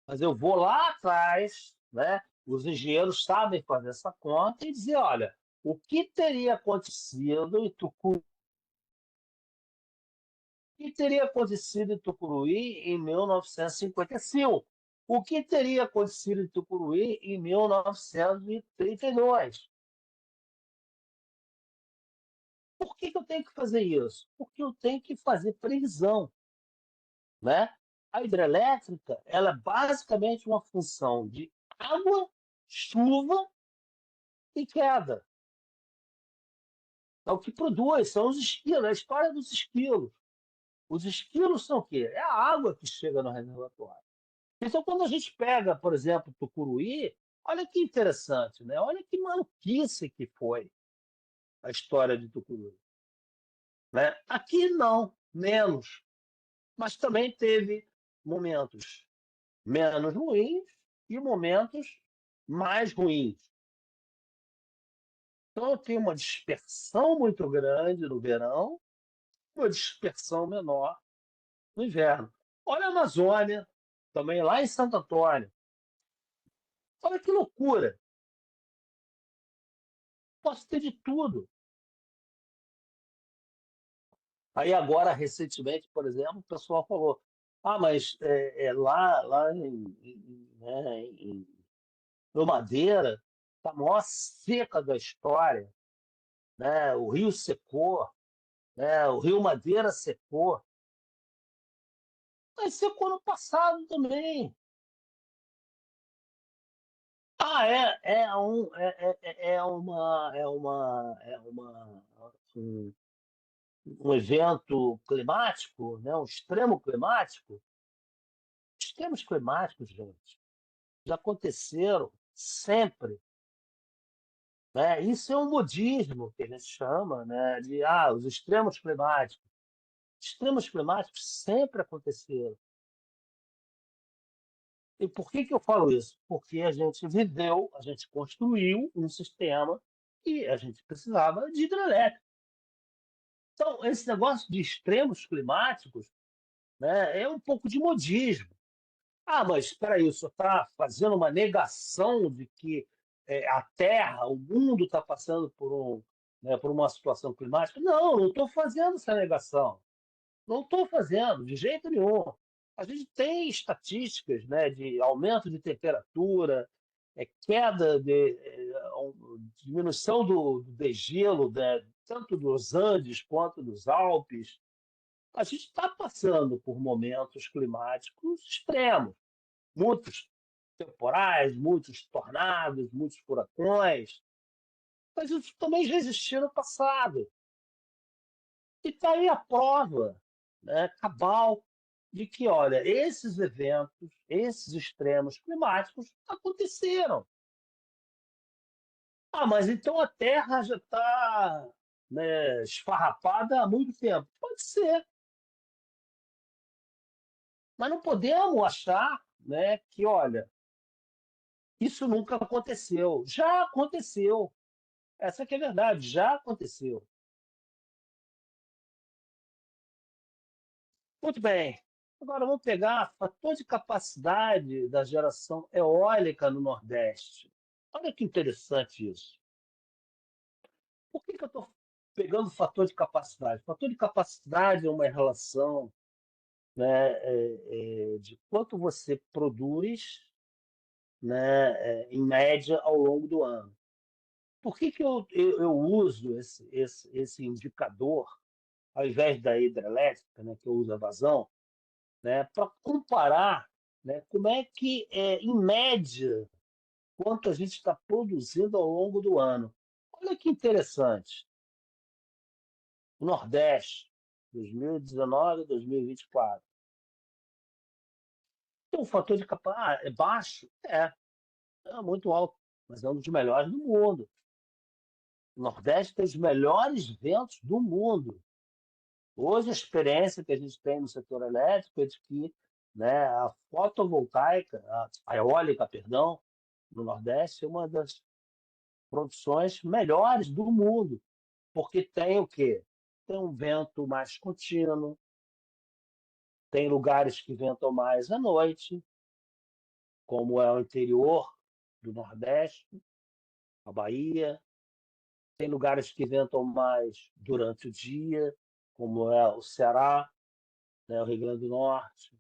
mas eu vou lá atrás, né? Os engenheiros sabem fazer essa conta e dizer, olha, o que teria acontecido em Tucuruí, o que teria acontecido em Tucuruí em 1955? O que teria acontecido em Tucuruí em 1932? Por que que eu tenho que fazer isso? Porque eu tenho que fazer previsão, né? A hidrelétrica, ela é basicamente uma função de água, chuva e queda. É o que produz, são os esquilos, é a história dos esquilos. Os esquilos são o quê? É a água que chega no reservatório. Então, quando a gente pega, por exemplo, Tucuruí, olha que interessante, né? Olha que maluquice que foi a história de Tucuruí, né? Aqui não, menos, mas também teve momentos menos ruins e momentos mais ruins. Então, eu tenho uma dispersão muito grande no verão, uma dispersão menor no inverno. Olha a Amazônia, também lá em Santo Antônio. Olha que loucura. Posso ter de tudo. Aí agora, recentemente, por exemplo, o pessoal falou, ah, mas lá no Madeira, está a maior seca da história, né? O rio secou, né? O rio Madeira secou. Mas secou no passado também. Ah, um, um evento climático, né? Um extremo climático. Extremos climáticos, gente, já aconteceram sempre, né? Isso é um modismo que a gente chama, né? De os extremos climáticos. Extremos climáticos sempre aconteceram. E por que que eu falo isso? Porque a gente viveu, a gente construiu um sistema e a gente precisava de hidrelétrica. Então, esse negócio de extremos climáticos, né, é um pouco de modismo. Ah, mas espera aí, o senhor está fazendo uma negação de que a Terra, o mundo está passando por uma situação climática? Não estou fazendo essa negação. Não estou fazendo, de jeito nenhum. A gente tem estatísticas, né, de aumento de temperatura, queda diminuição do degelo, né, tanto dos Andes quanto dos Alpes. A gente está passando por momentos climáticos extremos, muitos temporais, muitos tornados, muitos furacões, mas isso também já existia no passado. E está aí a prova, né, cabal de que, olha, esses eventos, esses extremos climáticos aconteceram. Ah, mas então a Terra já está, né, esfarrapada há muito tempo. Pode ser, mas não podemos achar, né, que, olha, isso nunca aconteceu. Já aconteceu. Essa que é a verdade, já aconteceu. Muito bem. Agora vamos pegar fator de capacidade da geração eólica no Nordeste. Olha que interessante isso. Por que que eu estou pegando fator de capacidade? Fator de capacidade é uma relação, né, de quanto você produz, né, em média ao longo do ano. Por que que eu uso esse indicador, ao invés da hidrelétrica, né, que eu uso a vazão, né, para comparar, né, como é que, em média, quanto a gente está produzindo ao longo do ano. Olha que interessante. O Nordeste, 2019 a 2024. Tem um fator de capacidade. É baixo? É muito alto, mas é um dos melhores do mundo. O Nordeste tem os melhores ventos do mundo. Hoje, a experiência que a gente tem no setor elétrico é de que né? A fotovoltaica, a eólica, perdão, no Nordeste é uma das produções melhores do mundo, porque tem o quê? Tem um vento mais contínuo, tem lugares que ventam mais à noite, como é o interior do Nordeste, a Bahia. Tem lugares que ventam mais durante o dia, como é o Ceará, né, o Rio Grande do Norte.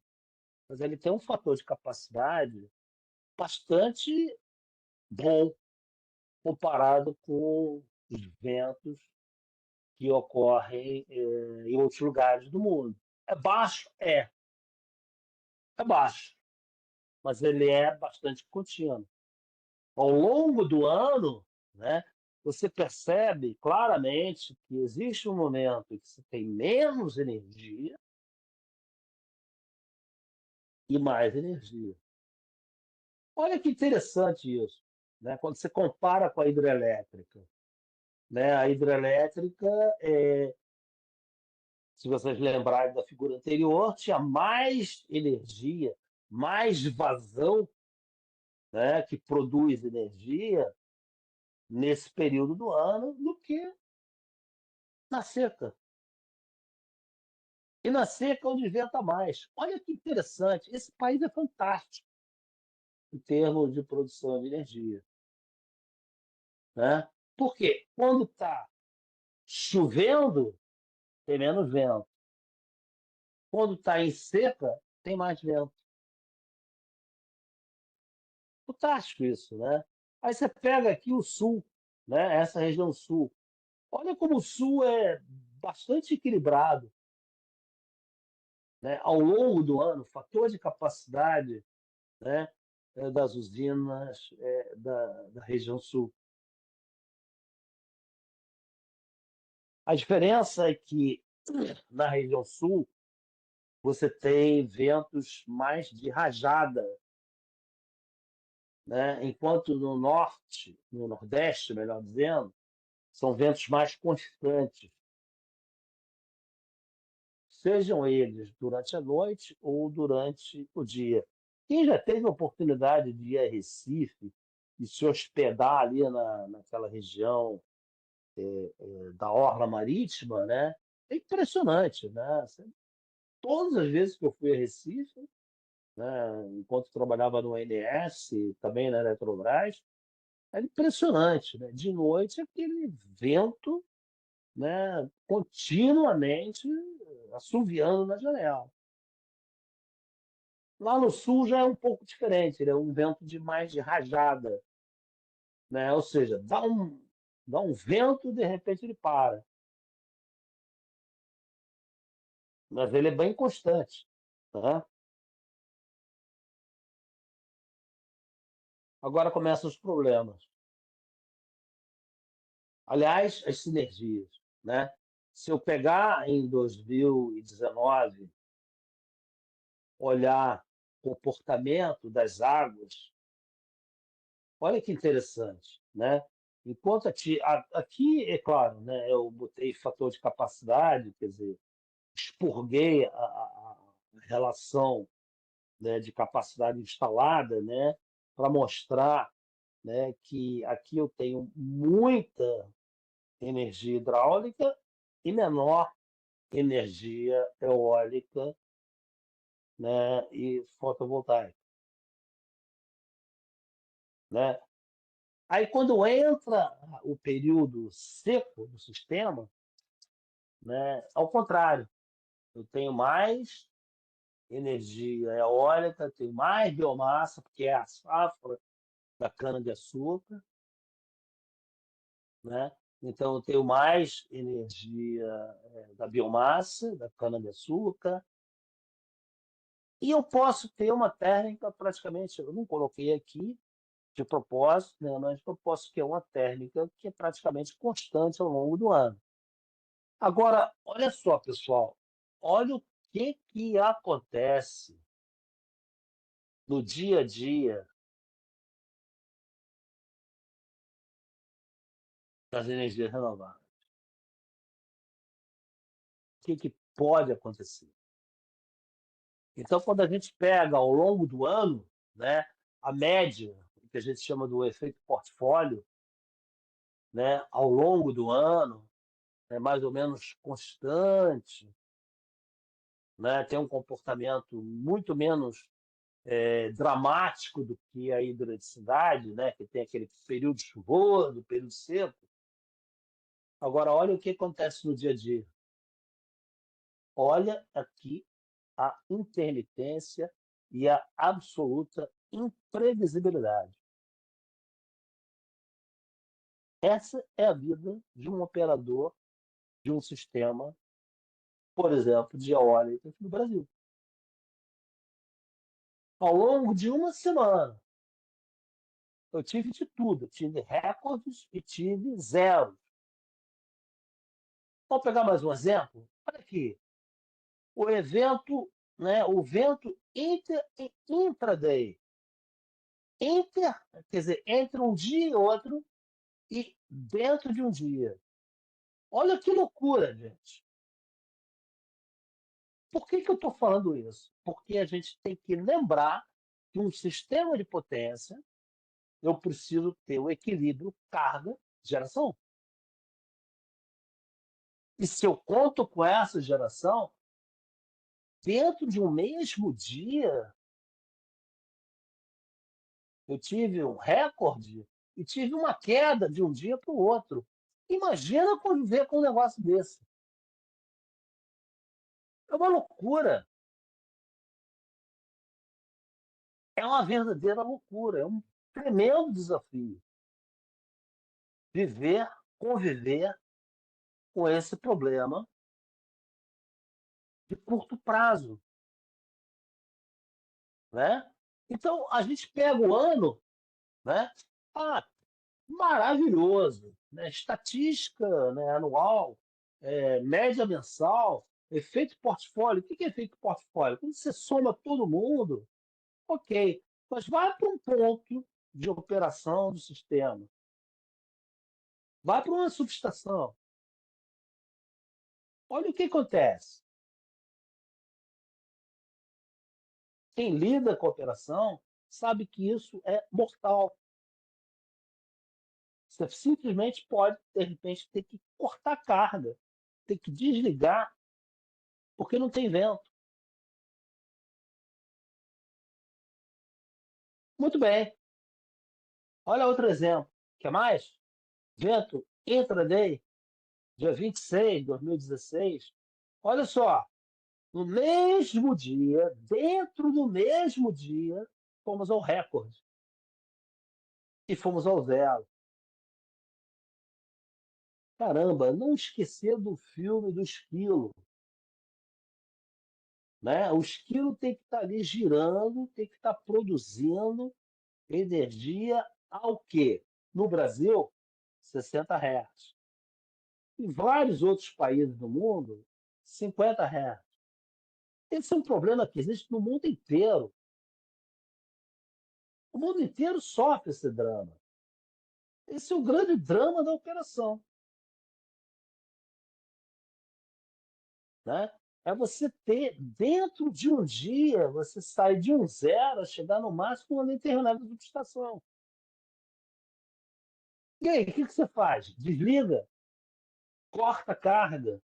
Mas ele tem um fator de capacidade bastante bom comparado com os ventos que ocorrem em outros lugares do mundo. É baixo? É baixo, mas ele é bastante contínuo. Ao longo do ano, né, você percebe claramente que existe um momento em que você tem menos energia e mais energia. Olha que interessante isso, né? Quando você compara com a hidrelétrica, né? A hidrelétrica, se vocês lembrarem da figura anterior, tinha mais energia, mais vazão, né? Que produz energia nesse período do ano do que na seca. E na seca é onde venta mais. Olha que interessante, esse país é fantástico em termos de produção de energia, né? Porque quando está chovendo, tem menos vento. Quando está em seca, tem mais vento. Fantástico isso, né? Aí você pega aqui o sul, né? Essa região sul. Olha como o sul é bastante equilibrado, né? Ao longo do ano, fator de capacidade, né? Das usinas da região sul. A diferença é que na região sul você tem ventos mais de rajada, né? Enquanto no norte, no nordeste, melhor dizendo, são ventos mais constantes, sejam eles durante a noite ou durante o dia. Quem já teve a oportunidade de ir a Recife e se hospedar ali naquela região da Orla Marítima, né? É impressionante, né? Todas as vezes que eu fui a Recife, né, enquanto trabalhava no ONS, também na Eletrobras, era impressionante, né? De noite, aquele vento, né, continuamente assoviando na janela. Lá no sul já é um pouco diferente, ele é um vento de mais de rajada, né? Ou seja, dá um vento, de repente ele para, mas ele é bem constante, tá? Agora começam os problemas. Aliás, as sinergias, né? Se eu pegar em 2019, olhar o comportamento das águas, olha que interessante, né? Enquanto aqui, é claro, né, eu botei fator de capacidade, quer dizer, expurguei a relação, né, de capacidade instalada, né, para mostrar, né, que aqui eu tenho muita energia hidráulica e menor energia eólica, né, e fotovoltaica, né? Aí quando entra o período seco do sistema, né, ao contrário, eu tenho mais energia eólica, tenho mais biomassa, porque é a safra da cana-de-açúcar, né? Então eu tenho mais energia da biomassa, da cana-de-açúcar, e eu posso ter uma térmica praticamente, eu não coloquei aqui de propósito, né, mas eu posso ter uma térmica que é praticamente constante ao longo do ano. Agora, olha só, pessoal, olha o que acontece no dia a dia das energias renováveis. O que pode acontecer? Então, quando a gente pega ao longo do ano, né, a média, que a gente chama do efeito portfólio, né, ao longo do ano, é mais ou menos constante, né, tem um comportamento muito menos dramático do que a hidrolixicidade, né, que tem aquele período chuvoso, período seco. Agora, olha o que acontece no dia a dia. Olha aqui a intermitência e a absoluta imprevisibilidade. Essa é a vida de um operador de um sistema, por exemplo, de eólica no Brasil. Ao longo de uma semana, eu tive de tudo. Eu tive recordes e tive zero. Vamos pegar mais um exemplo? Olha aqui. O evento, né, o vento intraday. Quer dizer, entre um dia e outro e dentro de um dia. Olha que loucura, gente. Por que eu estou falando isso? Porque a gente tem que lembrar que um sistema de potência, eu preciso ter o equilíbrio carga-geração. E se eu conto com essa geração, dentro de um mesmo dia, eu tive um recorde e tive uma queda de um dia para o outro. Imagina conviver com um negócio desse. É uma loucura. É uma verdadeira loucura. É um tremendo desafio viver, conviver com esse problema de curto prazo, né? Então, a gente pega o ano, né? Ah, maravilhoso, né? Estatística, né, anual, média mensal, efeito portfólio. O que é efeito portfólio? Quando você soma todo mundo, ok, mas vai para um ponto de operação do sistema, vai para uma subestação. Olha o que acontece. Quem lida com a operação sabe que isso é mortal. Você simplesmente pode, de repente, ter que cortar a carga, ter que desligar, porque não tem vento. Muito bem. Olha outro exemplo. Quer mais? Vento intraday, dia 26 de 2016. Olha só, no mesmo dia, dentro do mesmo dia, fomos ao recorde e fomos ao zero. Caramba, não esquecer do filme do esquilo. Né? O esquilo tem que estar ali girando, tem que estar produzindo energia ao quê? No Brasil, 60 Hz. Em vários outros países do mundo, 50 Hz. Esse é um problema que existe no mundo inteiro. O mundo inteiro sofre esse drama. Esse é o grande drama da operação. Né? É você ter, dentro de um dia, você sair de um zero a chegar no máximo uma determinada subestação. E aí, o que você faz? Desliga? Corta a carga?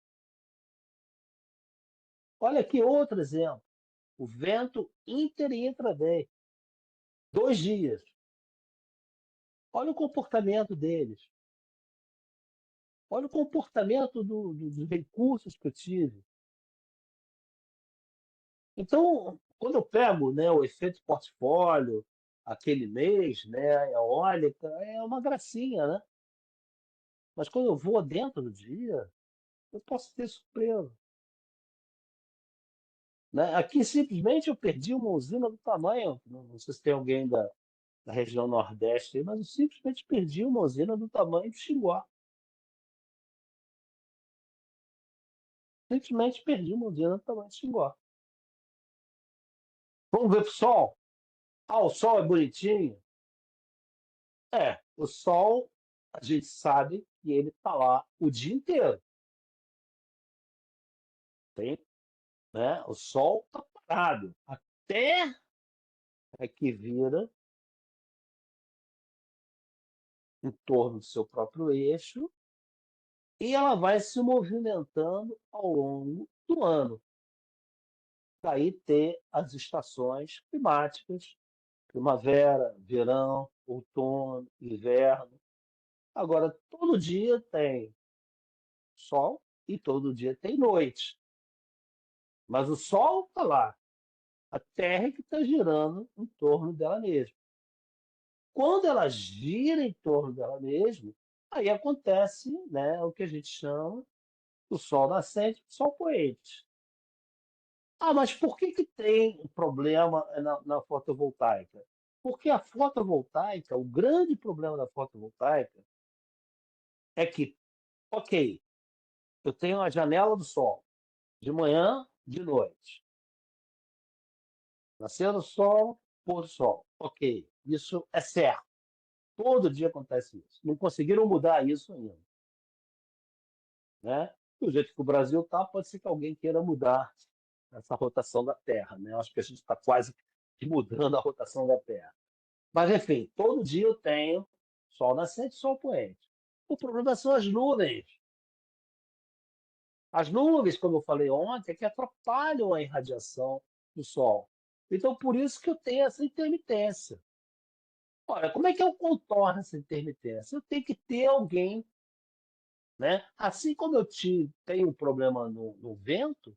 Olha aqui outro exemplo. O vento inter e intraday. 2 dias. Olha o comportamento deles. Olha o comportamento dos recursos que eu tive. Então, quando eu pego, né, o efeito portfólio, aquele mês, né, a eólica, é uma gracinha, né? Mas quando eu vou dentro do dia, eu posso ter surpresa. Né? Aqui, simplesmente, eu perdi uma usina do tamanho, não sei se tem alguém da região Nordeste, aí, mas eu simplesmente perdi uma usina do tamanho de Xinguá. Simplesmente perdi uma usina do tamanho de Xinguá. Vamos ver pro sol? Ah, o sol é bonitinho? O sol, a gente sabe que ele está lá o dia inteiro. Tem, né? O sol está dilatado até que vira em torno do seu próprio eixo e ela vai se movimentando ao longo do ano. Daí ter as estações climáticas, primavera, verão, outono, inverno. Agora, todo dia tem sol e todo dia tem noite. Mas o sol está lá, a Terra é que está girando em torno dela mesma. Quando ela gira em torno dela mesma, aí acontece, né, o que a gente chama do Sol nascente e do Sol poente. Ah, mas por que tem um problema na fotovoltaica? Porque a fotovoltaica, o grande problema da fotovoltaica é que, ok, eu tenho a janela do sol, de manhã, de noite. Nascer do sol, pôr do sol. Ok, isso é certo. Todo dia acontece isso. Não conseguiram mudar isso ainda. Né? Do jeito que o Brasil está, pode ser que alguém queira mudar essa rotação da Terra. Né? Eu acho que a gente está quase que mudando a rotação da Terra. Mas, enfim, todo dia eu tenho sol nascente e sol poente. O problema são as nuvens. As nuvens, como eu falei ontem, é que atrapalham a irradiação do Sol. Então, por isso que eu tenho essa intermitência. Olha, como é que eu contorno essa intermitência? Eu tenho que ter alguém, né? Assim como tenho um problema no vento,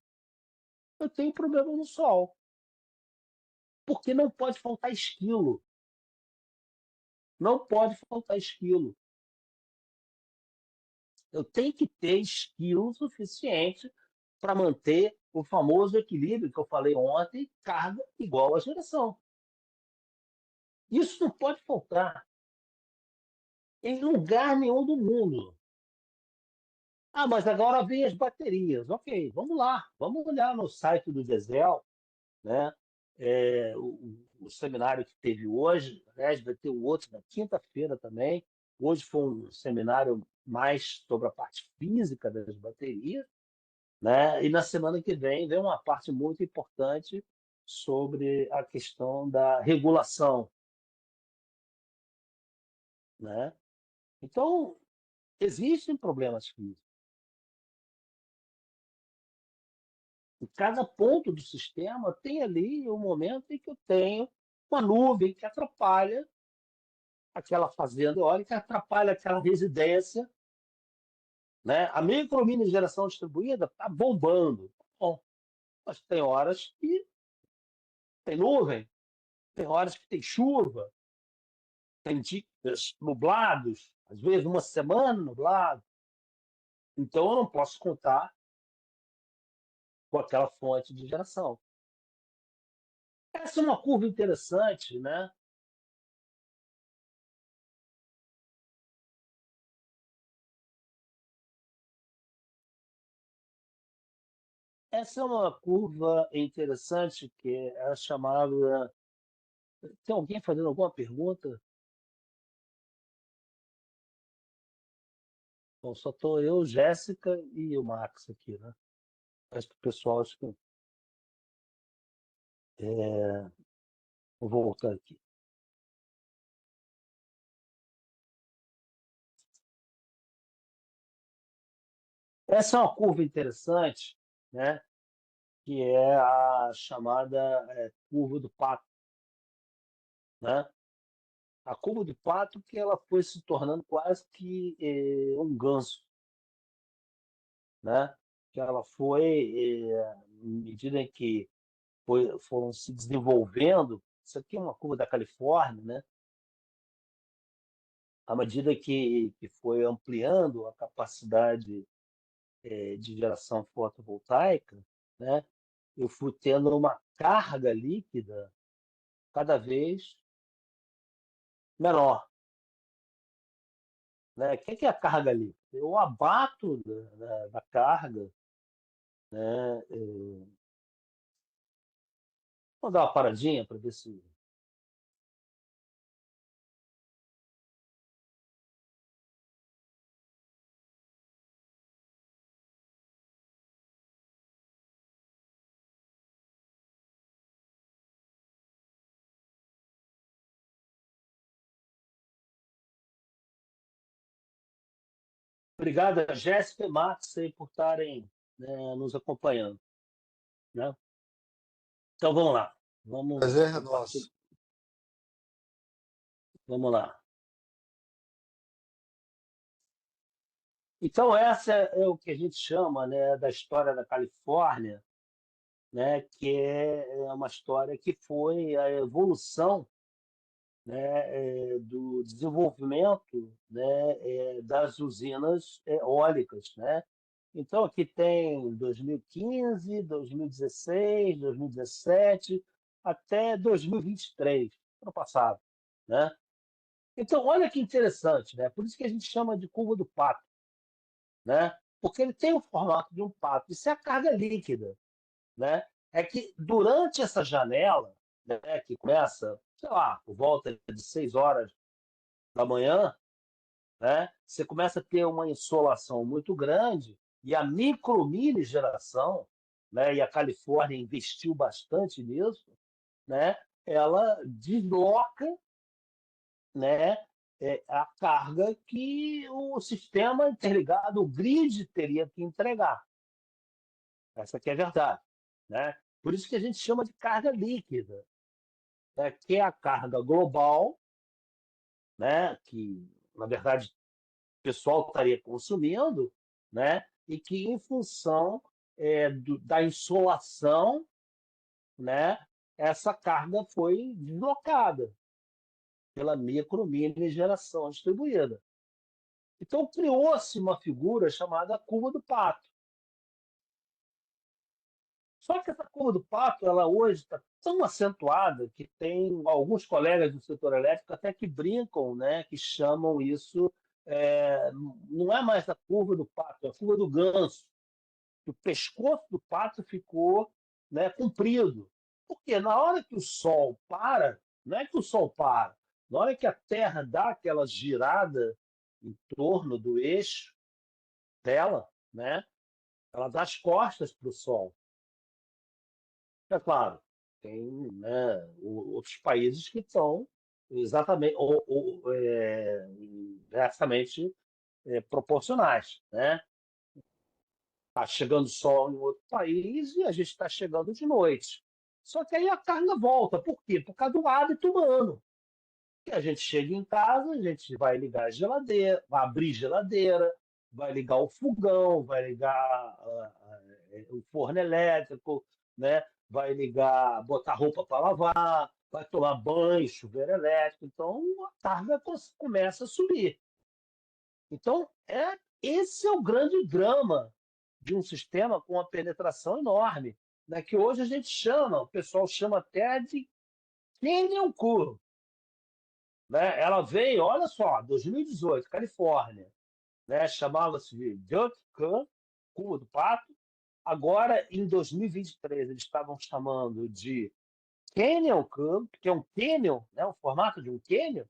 eu tenho um problema no Sol. Porque não pode faltar esquilo. Não pode faltar esquilo. Eu tenho que ter esquilo suficiente para manter o famoso equilíbrio que eu falei ontem, carga igual a geração. Isso não pode faltar em lugar nenhum do mundo. Ah, mas agora vem as baterias. Ok, vamos lá, vamos olhar no site do Diesel, né? O seminário que teve hoje, aliás, vai ter o outro na quinta-feira também. Hoje foi um seminário mais sobre a parte física das baterias, né? E na semana que vem uma parte muito importante sobre a questão da regulação, né? Então, existem problemas físicos. Em cada ponto do sistema tem ali um momento em que eu tenho uma nuvem que atrapalha aquela fazenda eólica, atrapalha aquela residência, né? A micro mini geração distribuída está bombando. Bom, mas tem horas que tem nuvem, tem horas que tem chuva, tem dias nublados, às vezes uma semana nublado. Então eu não posso contar com aquela fonte de geração. Essa é uma curva interessante, né? Essa é uma curva interessante que é a chamada. Tem alguém fazendo alguma pergunta? Bom, só estou eu, Jéssica e o Max aqui, né? O resto do pessoal, acho que. Vou voltar aqui. Essa é uma curva interessante, né? Que é a chamada curva do pato, né? A curva do pato que ela foi se tornando quase que um ganso, né? Que ela foi, à medida em que foram se desenvolvendo, isso aqui é uma curva da Califórnia, né? À medida que foi ampliando a capacidade de geração fotovoltaica, né? Eu fui tendo uma carga líquida cada vez menor, né? O que é a carga líquida? Eu abato da carga, né? Vamos dar uma paradinha para ver se Obrigado a Jéssica e Max aí por estarem, né, nos acompanhando, né? Então vamos lá,
Prazer é
partir,
nosso.
vamos lá. Então essa é o que a gente chama, né, da história da Califórnia, né, que é uma história que foi a evolução, né, do desenvolvimento, né, das usinas eólicas, né? Então aqui tem 2015, 2016, 2017 até 2023, ano passado, né? Então olha que interessante, né? Por isso que a gente chama de curva do pato, né? Porque ele tem o formato de um pato. Isso é a carga líquida, né? É que durante essa janela, né, que começa, sei lá, por volta de 6 horas da manhã, né, você começa a ter uma insolação muito grande e a mini geração, né, e a Califórnia investiu bastante nisso, né, ela desloca, né, a carga que o sistema interligado, o grid, teria que entregar. Essa aqui é a verdade, né? Por isso que a gente chama de carga líquida, né, que é a carga global, né, que na verdade o pessoal estaria consumindo, né, e que em função da insolação, né, essa carga foi deslocada pela mini geração distribuída. Então criou-se uma figura chamada curva do pato. Só que essa curva do pato, ela hoje está tão acentuada que tem alguns colegas do setor elétrico até que brincam, né, que chamam isso, não é mais a curva do pato, é a curva do ganso. O pescoço do pato ficou, né, comprido. Porque na hora que o Sol para, não é que o Sol para, na hora que a Terra dá aquela girada em torno do eixo dela, né, ela dá as costas para o Sol. É claro, tem, né, outros países que estão exatamente inversamente proporcionais, né? Está chegando sol em outro país e a gente está chegando de noite. Só que aí a carga volta. Por quê? Por causa do hábito humano. Que a gente chega em casa, a gente vai ligar a geladeira, vai abrir a geladeira, vai ligar o fogão, vai ligar o forno elétrico, né? Vai ligar, botar roupa para lavar, vai tomar banho, chuveiro elétrico. Então a carga começa a subir. Então, esse é o grande drama de um sistema com uma penetração enorme, né, que hoje a gente chama, o pessoal chama até de Canyon Curve, né? Ela veio, olha só, 2018, Califórnia, né? Chamava-se de Duck Curve, curva do pato. Agora, em 2023, eles estavam chamando de Canyon Curve, que é um canyon, né? O formato de um canyon.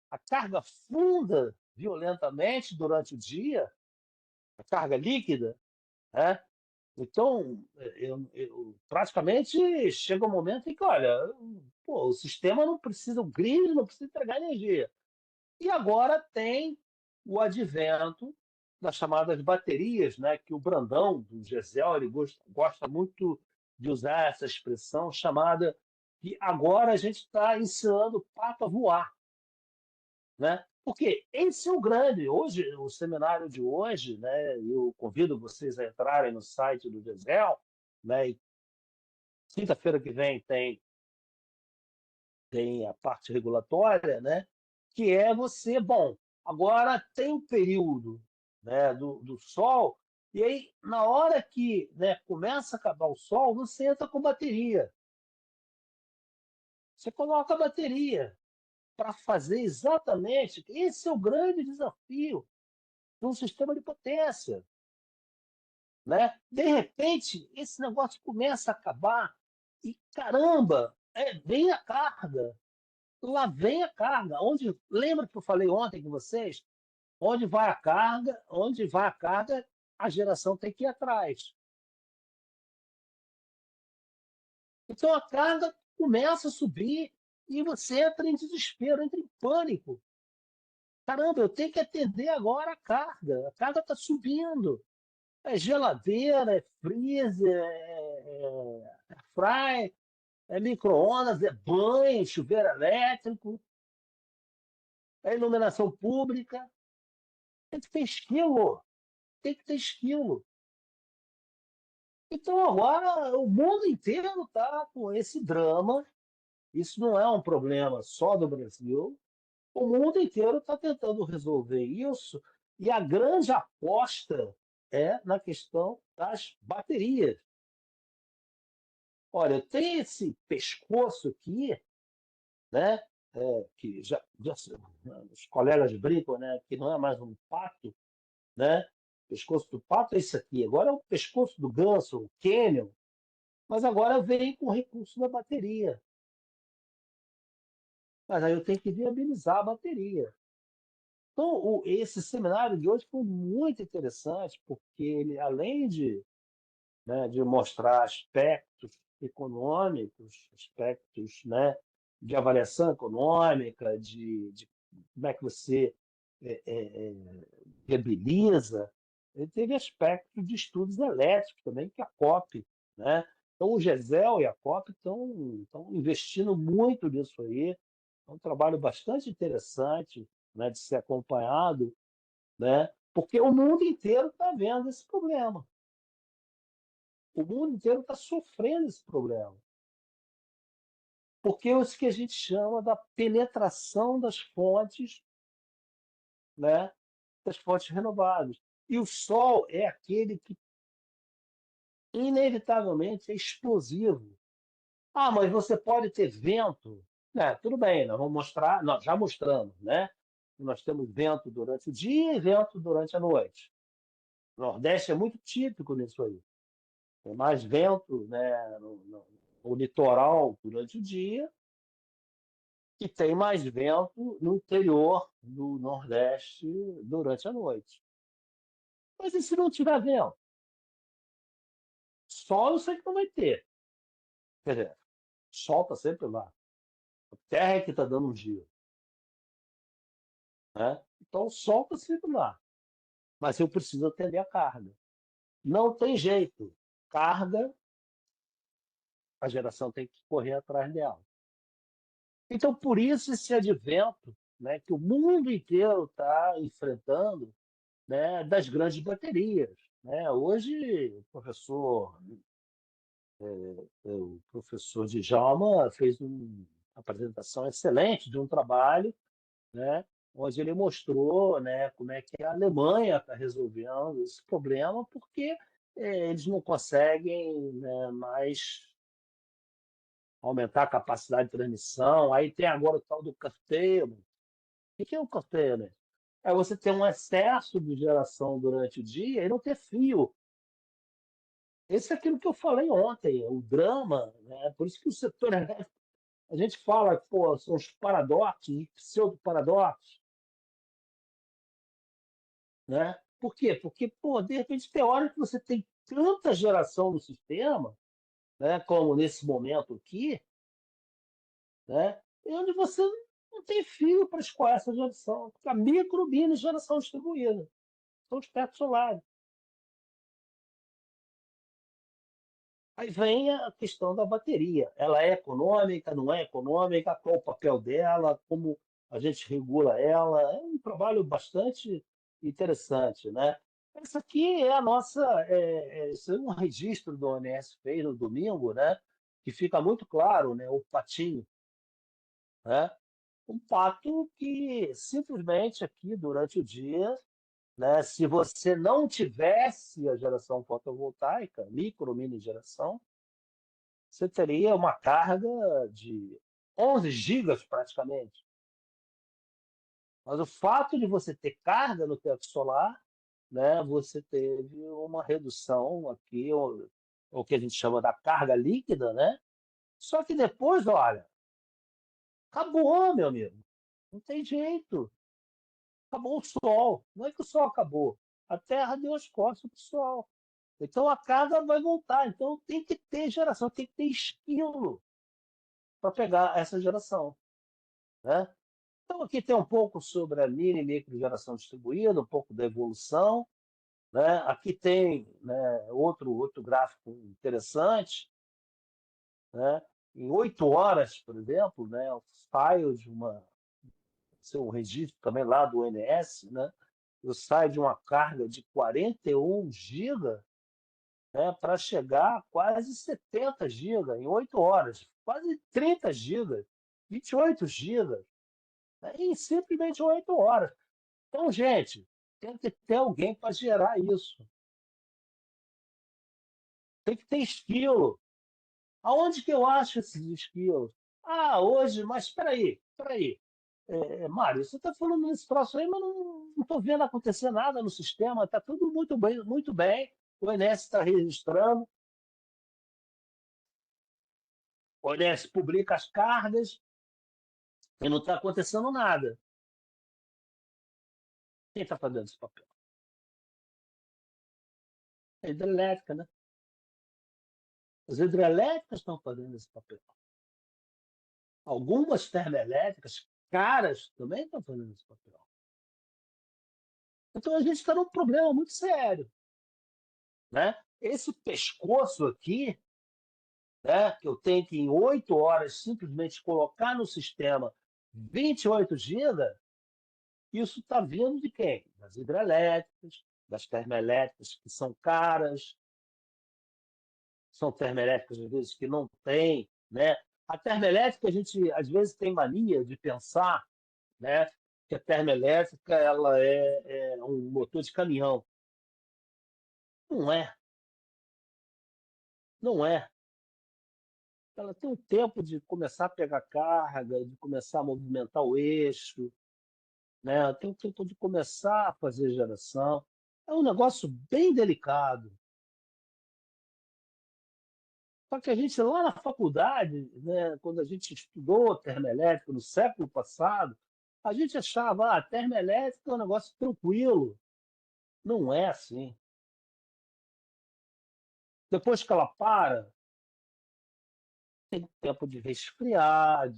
A carga funda violentamente durante o dia, a carga líquida, né? Então, praticamente chega um momento em que, olha, pô, o sistema não precisa, o grid não precisa entregar energia. E agora tem o advento das chamadas baterias, né, que o Brandão, do Gesel, ele gosta muito de usar essa expressão chamada que agora a gente está ensinando o pato a voar, né? Porque esse é o grande. Hoje, o seminário de hoje, né, eu convido vocês a entrarem no site do Gesel, né, e quinta-feira que vem tem a parte regulatória, né, que é você, bom, agora tem um período, né, do sol, e aí, na hora que, né, começa a acabar o sol, você entra com bateria. Você coloca a bateria para fazer exatamente. Esse é o grande desafio de um sistema de potência, né? De repente, esse negócio começa a acabar e, caramba, vem a carga. Lá vem a carga. Lembra que eu falei ontem com vocês? Onde vai a carga, a geração tem que ir atrás. Então a carga começa a subir e você entra em desespero, entra em pânico. Caramba, eu tenho que atender agora a carga está subindo. É geladeira, é freezer, é fry, é micro-ondas, é banho, chuveiro elétrico, é iluminação pública. Tem que ter esquilo, tem que ter esquilo. Então agora o mundo inteiro está com esse drama. Isso não é um problema só do Brasil. O mundo inteiro está tentando resolver isso. E a grande aposta é na questão das baterias. Olha, tem esse pescoço aqui, né? Que já os colegas brincam, né? Que não é mais um pato, né? O pescoço do pato é esse aqui. Agora é o pescoço do ganso, o cânion, mas agora vem com o recurso da bateria. Mas aí eu tenho que viabilizar a bateria. Então, esse seminário de hoje foi muito interessante, porque ele, além de, né, de mostrar aspectos econômicos, aspectos, né, de avaliação econômica, de como é que você viabiliza, ele teve aspectos de estudos elétricos também, que a COP, né? Então, o GESEL e a COP estão investindo muito nisso aí. É um trabalho bastante interessante, né, de ser acompanhado, né? Porque o mundo inteiro está vendo esse problema. O mundo inteiro está sofrendo esse problema. Porque é isso que a gente chama da penetração das fontes, né? Das fontes renováveis. E o sol é aquele que, inevitavelmente, é explosivo. Ah, mas você pode ter vento. Né, tudo bem, nós vamos mostrar, nós já mostramos, né? Nós temos vento durante o dia e vento durante a noite. O Nordeste é muito típico nisso aí. Tem mais vento, né, no litoral durante o dia e tem mais vento no interior do Nordeste durante a noite. Mas e se não tiver vento? Sol eu sei que não vai ter. Quer dizer, sol está sempre lá. A Terra é que está dando um giro, né? Então o sol está sempre lá. Mas eu preciso atender a carga. Não tem jeito. Carga, a geração tem que correr atrás dela. Então, por isso, esse advento, né, que o mundo inteiro está enfrentando, né, das grandes baterias. Né? Hoje, o professor Djalma fez uma apresentação excelente de um trabalho, né, onde ele mostrou, né, como é que a Alemanha está resolvendo esse problema, porque eles não conseguem, né, mais aumentar a capacidade de transmissão. Aí tem agora o tal do curtailment. O que é o curtailment? É você ter um excesso de geração durante o dia e não ter fio. Esse é aquilo que eu falei ontem, o drama, né? Por isso que o setor elétrico, a gente fala, pô, são os paradoxos, pseudo-paradoxos, né? Por quê? Porque, pô, de repente, tem hora que você tem tanta geração no sistema, né, como nesse momento aqui, né, e onde você não tem fio para escoar essa geração. A micro, mini geração distribuída. São os tetos solares. Aí vem a questão da bateria. Ela é econômica, não é econômica? Qual o papel dela? Como a gente regula ela? É um trabalho bastante interessante, né? Essa aqui é a nossa, esse é um registro do ONS fez no domingo, né? Que fica muito claro, né? O patinho, né? Um pato que simplesmente aqui durante o dia, né? Se você não tivesse a geração fotovoltaica, micro, mini geração, você teria uma carga de 11 gigas praticamente. Mas o fato de você ter carga no teto solar, né, você teve uma redução aqui, o que a gente chama da carga líquida, né? Só que depois, olha, acabou, meu amigo. Não tem jeito. Acabou o sol. Não é que o sol acabou. A Terra deu as costas para o sol. Então a carga vai voltar. Então tem que ter geração, tem que ter esquilo para pegar essa geração, né? Então, aqui tem um pouco sobre a mini e micro geração distribuída, um pouco da evolução, né? Aqui tem, né, outro gráfico interessante, né? Em 8 horas, por exemplo, né, eu saio de um registro também lá do ONS, né? Eu saio de uma carga de 41 GB, né, para chegar a quase 70 GB em 8 horas, quase 30 GB, 28 GB, né, em simplesmente 8 horas. Então, gente, tem que ter alguém para gerar isso. Tem que ter esquilo. Aonde que eu acho esses esquilos? Ah, hoje, mas espera aí. Mário, você está falando nesse troço aí, mas não estou vendo acontecer nada no sistema, está tudo muito bem, muito bem. O INSS está registrando, o INSS publica as cargas e não está acontecendo nada. Quem está fazendo esse papel? É a hidrelétrica, né? As hidrelétricas estão fazendo esse papel. Algumas termoelétricas caras também estão fazendo esse papel. Então a gente está num problema muito sério, né? Esse pescoço aqui, né, que eu tenho que em 8 horas simplesmente colocar no sistema 28 GB, isso está vindo de quem? Das hidrelétricas, das termoelétricas que são caras, são termoelétricas às vezes que não têm, né? A termoelétrica a gente às vezes tem mania de pensar, né, que a termoelétrica ela é um motor de caminhão. Não é, não é. Ela tem um tempo de começar a pegar carga, de começar a movimentar o eixo, né? Ela tem um tempo de começar a fazer geração. É um negócio bem delicado. Só que a gente, lá na faculdade, né, quando a gente estudou termoelétrica no século passado, a gente achava, ah, termoelétrica é um negócio tranquilo. Não é assim. Depois que ela para, tem tempo de resfriar,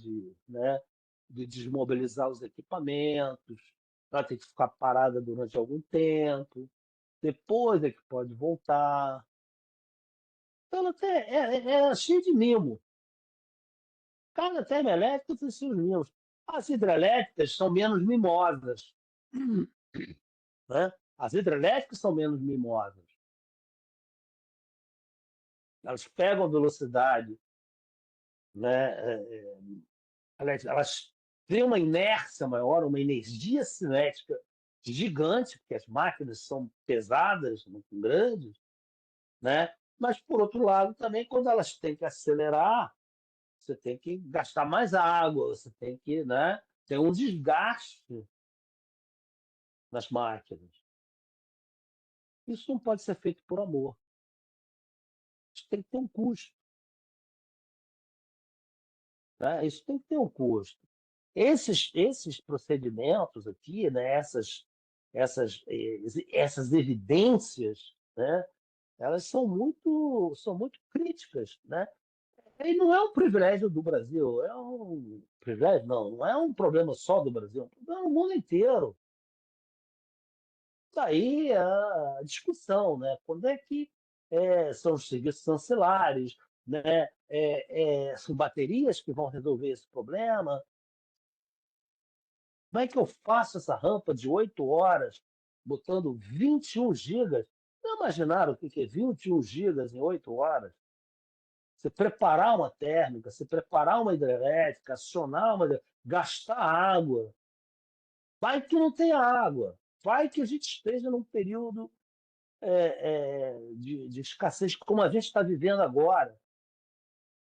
né, de desmobilizar os equipamentos, ela tem que ficar parada durante algum tempo, depois é que pode voltar. Então, ela é cheia de mimo. Cada termoelétrica tem seus mimos. As hidrelétricas são menos mimosas, né? As hidrelétricas são menos mimosas. Elas pegam velocidade, né? Elas têm uma inércia maior, uma energia cinética gigante, porque as máquinas são pesadas, muito grandes, né? Mas, por outro lado, também, quando elas têm que acelerar, você tem que gastar mais água, você tem que, né? Tem um desgaste nas máquinas. Isso não pode ser feito por amor. Isso tem que ter um custo, né? Isso tem que ter um custo. Esses procedimentos aqui, né? Essas evidências, né? Elas são muito críticas, né? E não é um privilégio do Brasil, é um privilégio, não é um problema só do Brasil, é um problema do mundo inteiro. Daí a discussão, né? Quando é que são os serviços ancilares, né? São baterias que vão resolver esse problema? Como é que eu faço essa rampa de 8 horas, botando 21 gigas? Não imaginaram o que é 21 gigas em 8 horas? Você preparar uma térmica, você preparar uma hidrelétrica, acionar gastar água. Vai que não tenha água. Vai que a gente esteja num período de escassez, como a gente está vivendo agora.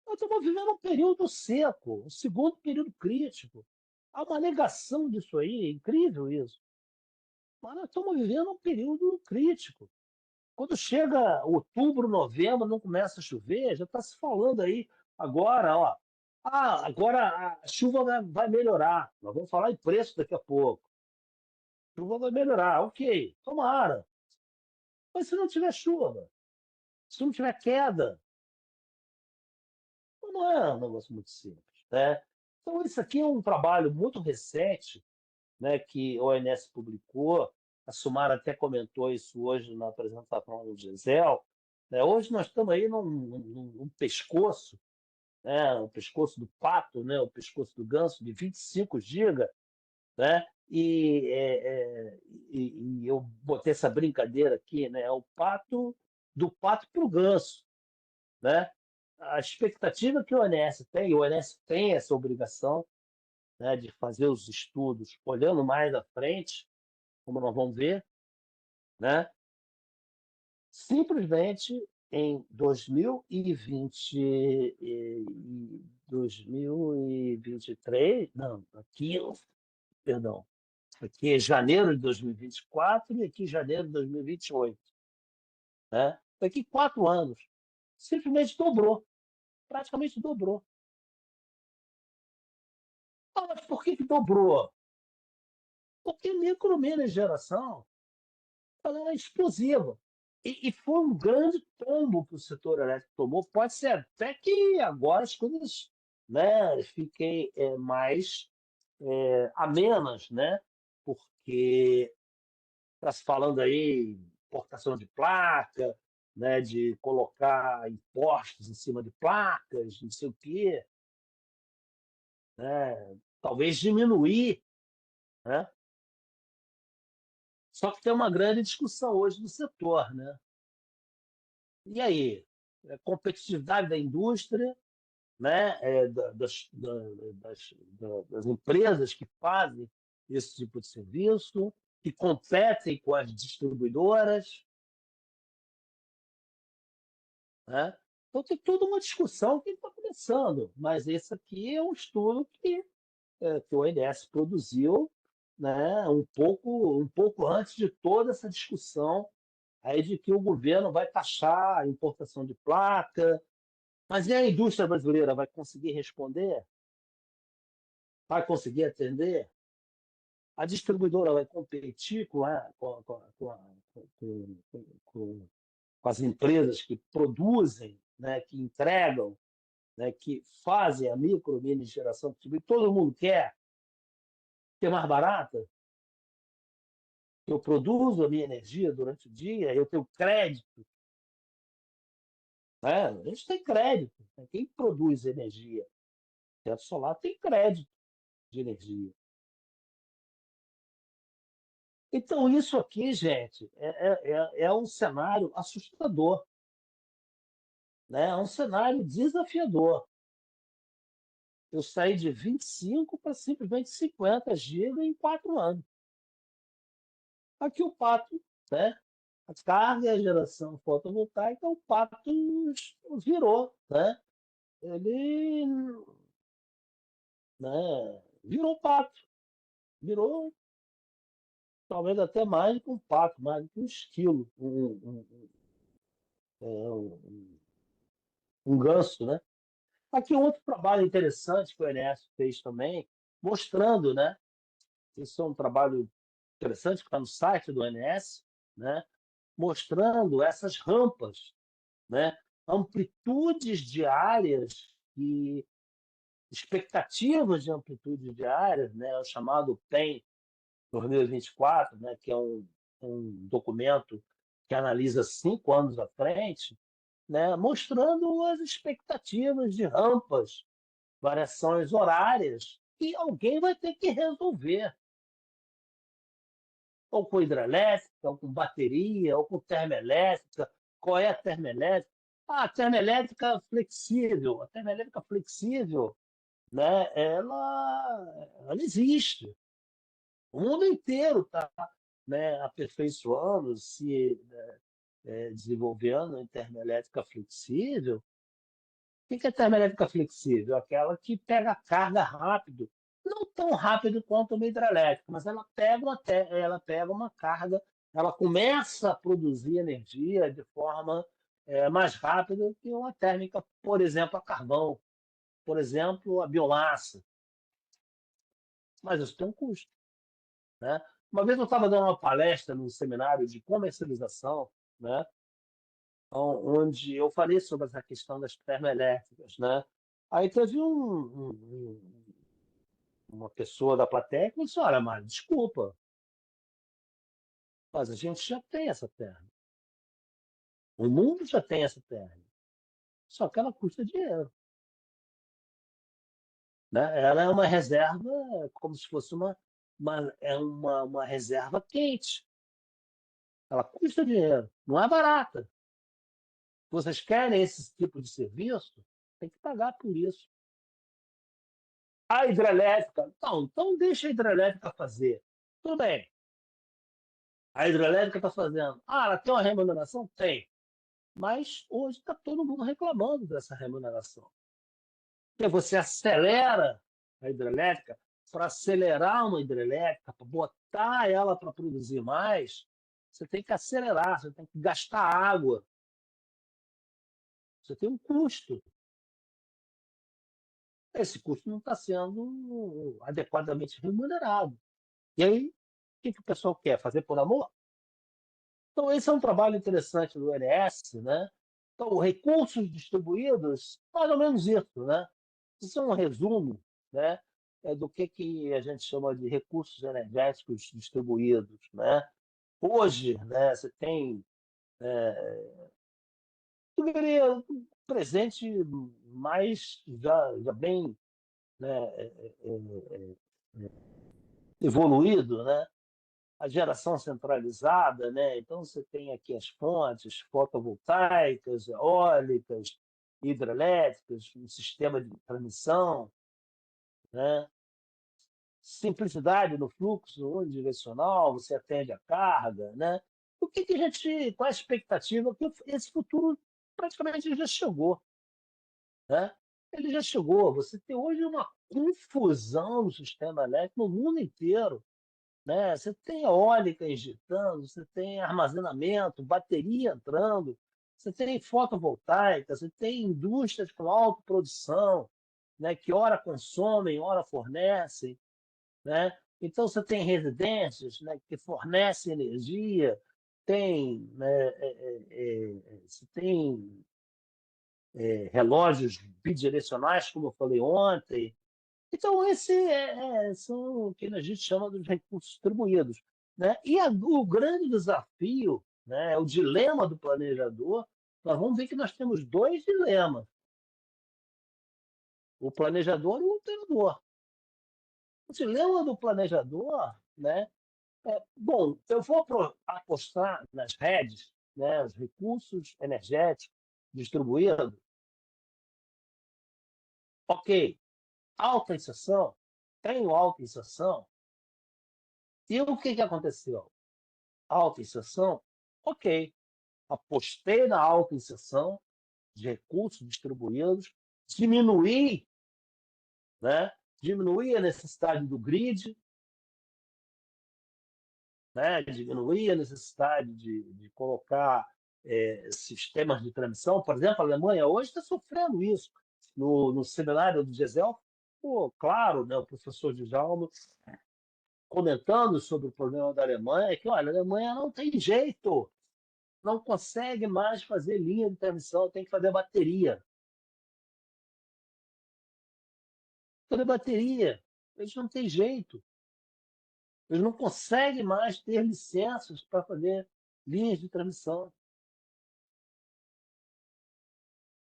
Nós estamos vivendo um período seco, um segundo período crítico. Há uma negação disso aí, é incrível isso. Mas nós estamos vivendo um período crítico. Quando chega outubro, novembro, não começa a chover, já está se falando aí agora, ó. Ah, agora a chuva vai melhorar. Nós vamos falar em preço daqui a pouco. A chuva vai melhorar, ok, tomara. Mas se não tiver chuva, se não tiver queda, não é um negócio muito simples, né? Então, isso aqui é um trabalho muito recente, né, que a ONS publicou. A Sumara até comentou isso hoje na apresentação do Gisel. Né? Hoje nós estamos aí num pescoço, né, o pescoço do pato, né, o pescoço do ganso, de 25 GB, né? E eu botei essa brincadeira aqui, né? O pato do pato para o ganso, né? A expectativa que o ONS tem, e o ONS tem essa obrigação, né, de fazer os estudos olhando mais à frente, como nós vamos ver, né? Simplesmente em 2023, não, aqui, perdão, aqui é janeiro de 2024 e aqui janeiro de 2028, né? Daqui 4 anos, simplesmente dobrou, praticamente dobrou. Ah, mas por que dobrou? Porque a micromineração ela é explosiva. E foi um grande tombo que o setor elétrico tomou. Pode ser até que agora as coisas, né, fiquem mais amenas, né? Porque está se falando aí importação de placa, né, de colocar impostos em cima de placas, não sei o quê, né? Talvez diminuir, né? Só que tem uma grande discussão hoje no setor, né? E aí? Competitividade da indústria, né? Das empresas que fazem esse tipo de serviço, que competem com as distribuidoras, né? Então, tem toda uma discussão que está começando, mas esse aqui é um estudo que o ONS produziu, né, um pouco antes de toda essa discussão aí de que o governo vai taxar a importação de placa. Mas e a indústria brasileira vai conseguir responder? Vai conseguir atender? A distribuidora vai competir com as empresas que produzem, né, que entregam, né, que fazem a micro, mini geração, que todo mundo quer ter mais barata? Eu produzo a minha energia durante o dia, eu tenho crédito, né? A gente tem crédito, né? Quem produz energia, teto solar, tem crédito de energia. Então, isso aqui, gente, é um cenário assustador, né? É um cenário desafiador. Eu saí de 25 para simplesmente 50 GB em 4 anos. Aqui o pato, né? A carga e a geração fotovoltaica, o pato virou, né? Ele, né, virou pato, virou talvez até mais do que um pato, mais do que um esquilo, um ganso, né? Aqui outro trabalho interessante que o ENS fez também, mostrando, né? Isso é um trabalho interessante que está no site do ENS, né? Mostrando essas rampas, né? Amplitudes diárias e expectativas de amplitude diárias, né? O chamado PEN 2024, né? Que é um documento que analisa 5 anos à frente, né? Mostrando as expectativas de rampas, variações horárias, que alguém vai ter que resolver, ou com hidrelétrica, ou com bateria, ou com termoelétrica. Qual é a termoelétrica? Ah, a termoelétrica flexível, né? Ela existe. O mundo inteiro está, né, aperfeiçoando, se desenvolvendo em termoelétrica flexível. O que é termoelétrica flexível? Aquela que pega a carga rápido, não tão rápido quanto uma hidrelétrica, mas ela pega uma carga, ela começa a produzir energia de forma mais rápida que uma térmica, por exemplo, a carvão, por exemplo, a biomassa. Mas isso tem um custo, né? Uma vez eu estava dando uma palestra num seminário de comercialização, né? Onde eu falei sobre essa questão das termoelétricas, né? Aí teve uma pessoa da plateia que disse, olha, Mário, desculpa, mas a gente já tem essa terra. O mundo já tem essa terra. Só que ela custa dinheiro. Né? Ela é uma reserva, como se fosse uma reserva quente. Ela custa dinheiro, não é barata. Vocês querem esse tipo de serviço? Tem que pagar por isso. A hidrelétrica, não, então deixa a hidrelétrica fazer. Tudo bem. A hidrelétrica está fazendo. Ah, ela tem uma remuneração? Tem. Mas hoje está todo mundo reclamando dessa remuneração. Porque você acelera a hidrelétrica, para acelerar uma hidrelétrica, para botar ela para produzir mais, você tem que acelerar, você tem que gastar água. Você tem um custo. Esse custo não está sendo adequadamente remunerado. E aí, o que o pessoal quer? Fazer por amor? Então, esse é um trabalho interessante do INS, né? Então, recursos distribuídos, mais ou menos isso, né? Isso é um resumo, né? Do que a gente chama de recursos energéticos distribuídos, né? Hoje, né, você tem, eu diria, um presente mais já bem, né, evoluído, né? A geração centralizada, né? Então você tem aqui as fontes fotovoltaicas, eólicas, hidrelétricas, um sistema de transmissão, né? Simplicidade no fluxo unidirecional, você atende a carga, né? A gente, qual a expectativa que esse futuro praticamente já chegou, né? Ele já chegou. Você tem hoje uma confusão no sistema elétrico no mundo inteiro, né? Você tem eólica injetando, você tem armazenamento, bateria entrando, você tem fotovoltaica, você tem indústrias com autoprodução, né? Que ora consomem, ora fornecem, né? Então você tem residências, né? Que fornecem energia, tem, né? Você tem relógios bidirecionais, como eu falei ontem. Então, esse são o que a gente chama de recursos distribuídos. Né? E o grande desafio, né, o dilema do planejador, nós vamos ver que nós temos dois dilemas: o planejador e o operador. O dilema do planejador, né, bom, eu vou apostar nas redes, né, os recursos energéticos distribuídos. Ok, alta inserção, tenho alta inserção. E o que aconteceu? Alta inserção, ok. Apostei na alta inserção de recursos distribuídos, diminuí, né? Diminuí a necessidade do grid, né? Diminuí a necessidade de colocar sistemas de transmissão. Por exemplo, a Alemanha hoje está sofrendo isso. No seminário do GESEL, claro, né, o professor Djalma comentando sobre o problema da Alemanha, que olha, a Alemanha não tem jeito, não consegue mais fazer linha de transmissão, tem que fazer bateria. Fazer bateria. Eles não têm jeito. Eles não conseguem mais ter licenças para fazer linhas de transmissão.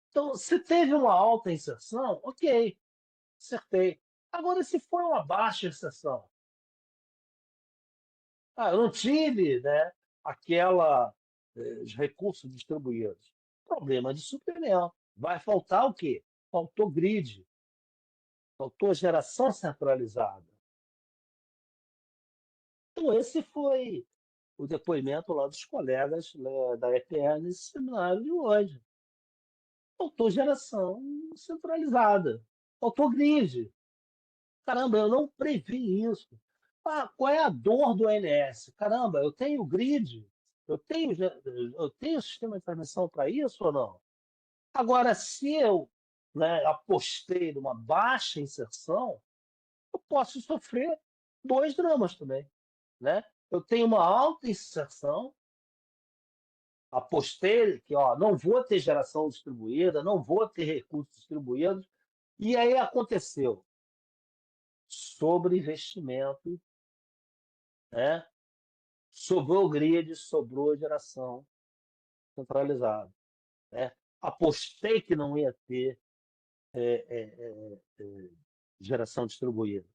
Então, se teve uma alta inserção, ok, acertei. Agora, se for uma baixa inserção, eu não tive, né, os recursos distribuídos. Problema de suprimento. Vai faltar o quê? Faltou grid, faltou geração centralizada. Então, esse foi o depoimento lá dos colegas, né, da EPE nesse seminário de hoje. Faltou geração centralizada, faltou grid. Caramba, eu não previ isso. Qual é a dor do ONS? Caramba, eu tenho grid, eu tenho sistema de transmissão para isso ou não? Agora, se eu, né, apostei numa baixa inserção, eu posso sofrer dois dramas também. Né? Eu tenho uma alta inserção, apostei que não vou ter geração distribuída, não vou ter recursos distribuídos, e aí aconteceu. sobre investimento, né? Sobrou grid, sobrou geração centralizada, né? Apostei que não ia ter geração distribuída.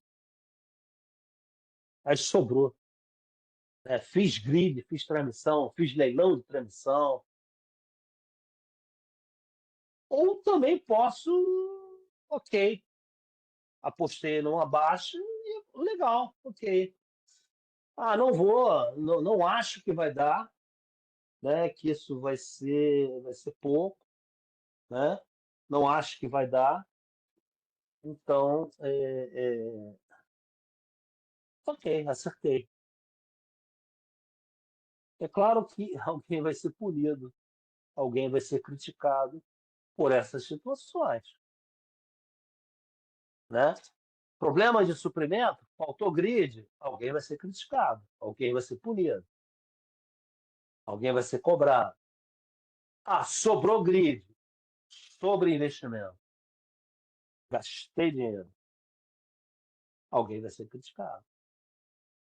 Aí sobrou, né? Fiz grid, fiz transmissão, fiz leilão de transmissão. Ou também posso, ok, apostei numa baixa e legal, ok. Ah, não vou, não acho que vai dar, né? Que isso vai ser pouco, né? Não acho que vai dar. Então, ok, acertei. É claro que alguém vai ser punido, alguém vai ser criticado por essas situações, né? Problema de suprimento, faltou grid, alguém vai ser criticado, alguém vai ser punido, alguém vai ser cobrado. Ah, sobrou grid, sobre investimento, gastei dinheiro, alguém vai ser criticado.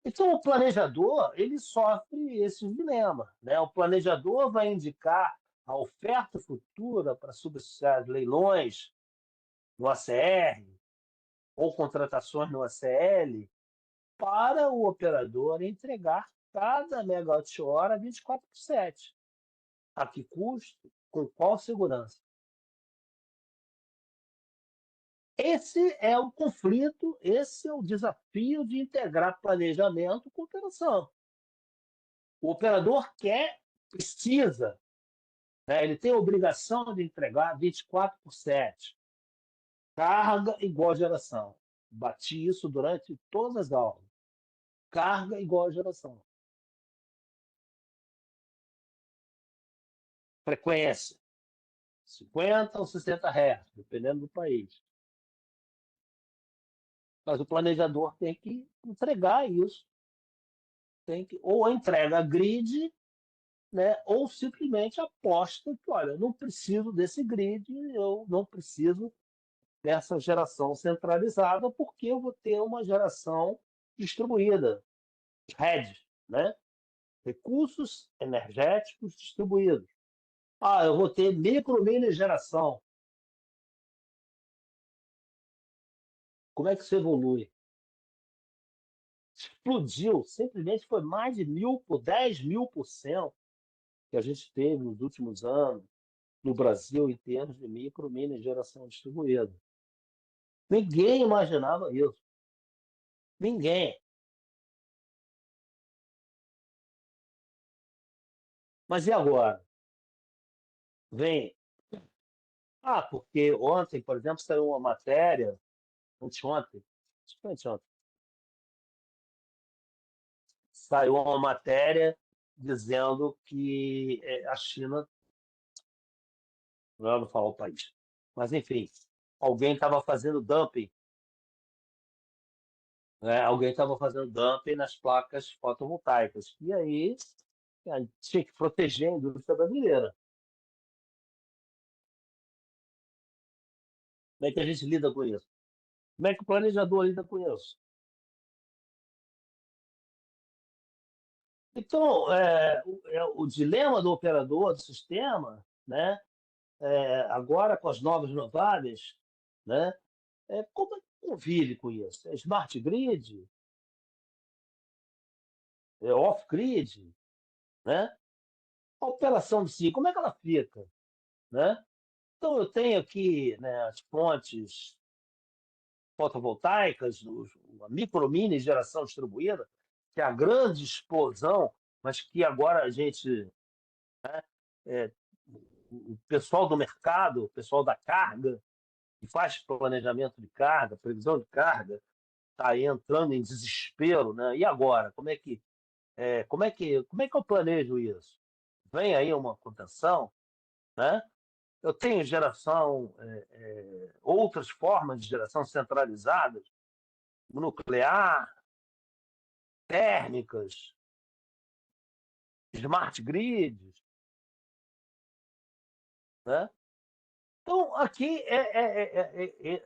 Então, o planejador, ele sofre esse dilema, né? O planejador vai indicar a oferta futura para subsidiar leilões no ACR ou contratações no ACL para o operador entregar cada megawatt-hora 24/7. A que custo? Com qual segurança? Esse é o conflito, esse é o desafio de integrar planejamento com operação. O operador quer, precisa, né? Ele tem a obrigação de entregar 24/7. Carga igual geração. Bati isso durante todas as aulas. Carga igual geração. Frequência, 50 ou 60 Hz, dependendo do país. Mas o planejador tem que entregar isso. Ou entrega grid, né? Ou simplesmente aposta que, olha, eu não preciso desse grid, eu não preciso dessa geração centralizada, porque eu vou ter uma geração distribuída, RED, né? Recursos energéticos distribuídos. Ah, eu vou ter micro, mini geração. Como é que isso evolui? Explodiu, simplesmente foi mais de 10.000% que a gente teve nos últimos anos no Brasil em termos de micro, mini geração distribuída. Ninguém imaginava isso. Ninguém. Mas e agora? Vem. Ah, porque ontem, por exemplo, saiu uma matéria, anteontem, acho que foi anteontem, saiu uma matéria dizendo que a China, não falar o país, mas enfim, alguém estava fazendo dumping, né? Alguém estava fazendo dumping nas placas fotovoltaicas. E aí tinha que proteger a indústria brasileira. Como é que a gente lida com isso? Como é que o planejador lida com isso? Então, o dilema do operador do sistema, né? Agora com as novas renováveis, né? Como é que convive com isso? É smart grid? É off-grid? Né? A operação de si, como é que ela fica? Né? Então, eu tenho aqui, né, as fontes fotovoltaicas, a micro-mini geração distribuída, que é a grande explosão, mas que agora a gente, é, o pessoal do mercado, o pessoal da carga, que faz planejamento de carga, previsão de carga, está aí entrando em desespero, né? E agora? Como é que eu planejo isso? Vem aí uma contenção, né? Eu tenho geração, outras formas de geração centralizadas, nuclear, térmicas, smart grids, né? Então, aqui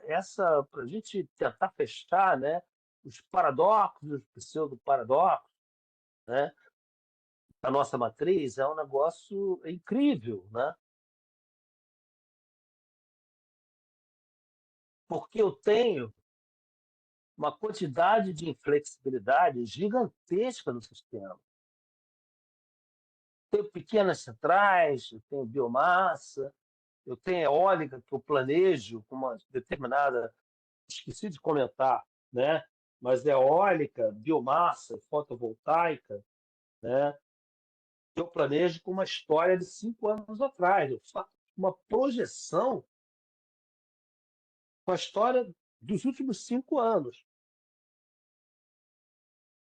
essa para a gente tentar fechar, né, os paradoxos, os pseudo-paradoxos, né, da nossa matriz, é um negócio incrível, né? Porque eu tenho uma quantidade de inflexibilidade gigantesca no sistema. Tenho pequenas centrais, eu tenho biomassa, eu tenho eólica que eu planejo com uma determinada, esqueci de comentar, né? Mas eólica, biomassa, fotovoltaica, né? Eu planejo com uma história de 5 anos atrás. Eu faço uma projeção com a história dos últimos 5 anos.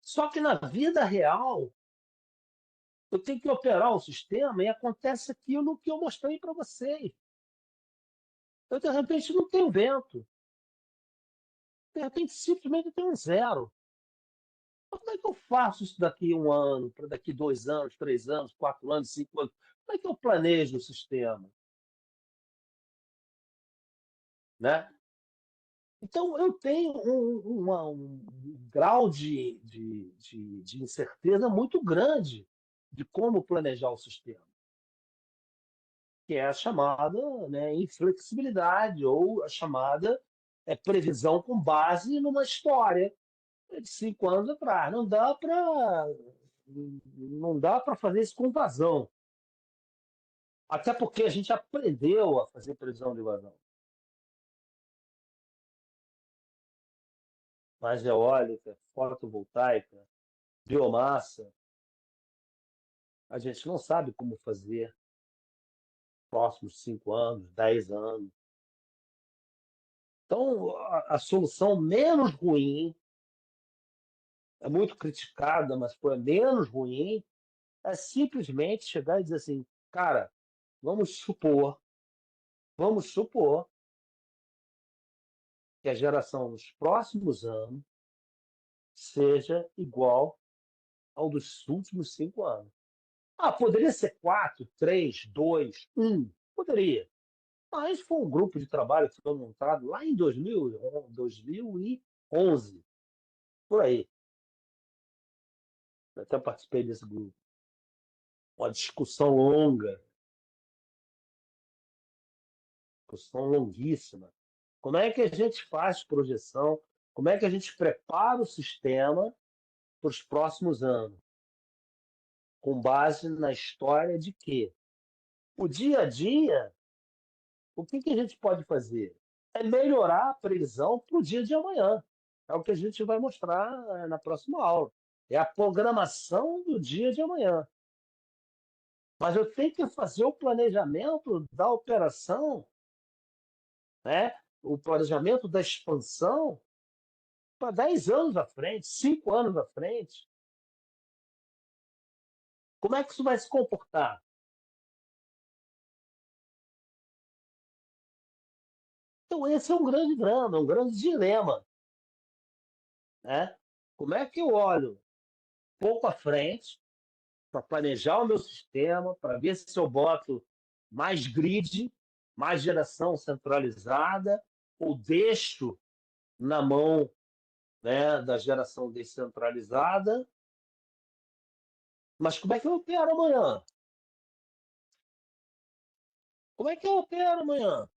Só que na vida real, eu tenho que operar o sistema e acontece aquilo que eu mostrei para vocês. Eu, de repente, não tenho vento. De repente, simplesmente tem um zero. Mas como é que eu faço isso daqui a um ano, para daqui 2 anos, 3 anos, 4 anos, 5 anos? Como é que eu planejo o sistema? Né? Então, eu tenho um grau de incerteza muito grande de como planejar o sistema, que é a chamada, né, inflexibilidade, ou a chamada previsão com base numa história de 5 anos atrás. Não dá para fazer isso com vazão. Até porque a gente aprendeu a fazer previsão de vazão. Mas eólica, fotovoltaica, biomassa, a gente não sabe como fazer próximos 5 anos, 10 anos. Então, a solução menos ruim, é muito criticada, mas foi a menos ruim, é simplesmente chegar e dizer assim, cara, vamos supor que a geração dos próximos anos seja igual ao dos últimos 5 anos. Ah, poderia ser 4, 3, 2, 1. Poderia. Mas foi um grupo de trabalho que foi montado lá em 2011, por aí. Eu até participei desse grupo. Uma discussão longuíssima. Como é que a gente faz projeção? Como é que a gente prepara o sistema para os próximos anos? Com base na história de quê? O dia a dia, o que a gente pode fazer? É melhorar a previsão para o dia de amanhã. É o que a gente vai mostrar na próxima aula. É a programação do dia de amanhã. Mas eu tenho que fazer o planejamento da operação, né? O planejamento da expansão para 10 anos à frente, 5 anos à frente. Como é que isso vai se comportar? Então, esse é um grande drama, um grande dilema. Né? Como é que eu olho pouco à frente para planejar o meu sistema, para ver se eu boto mais grid, mais geração centralizada, ou deixo na mão, né, da geração descentralizada. Mas como é que eu opero amanhã? Como é que eu opero amanhã?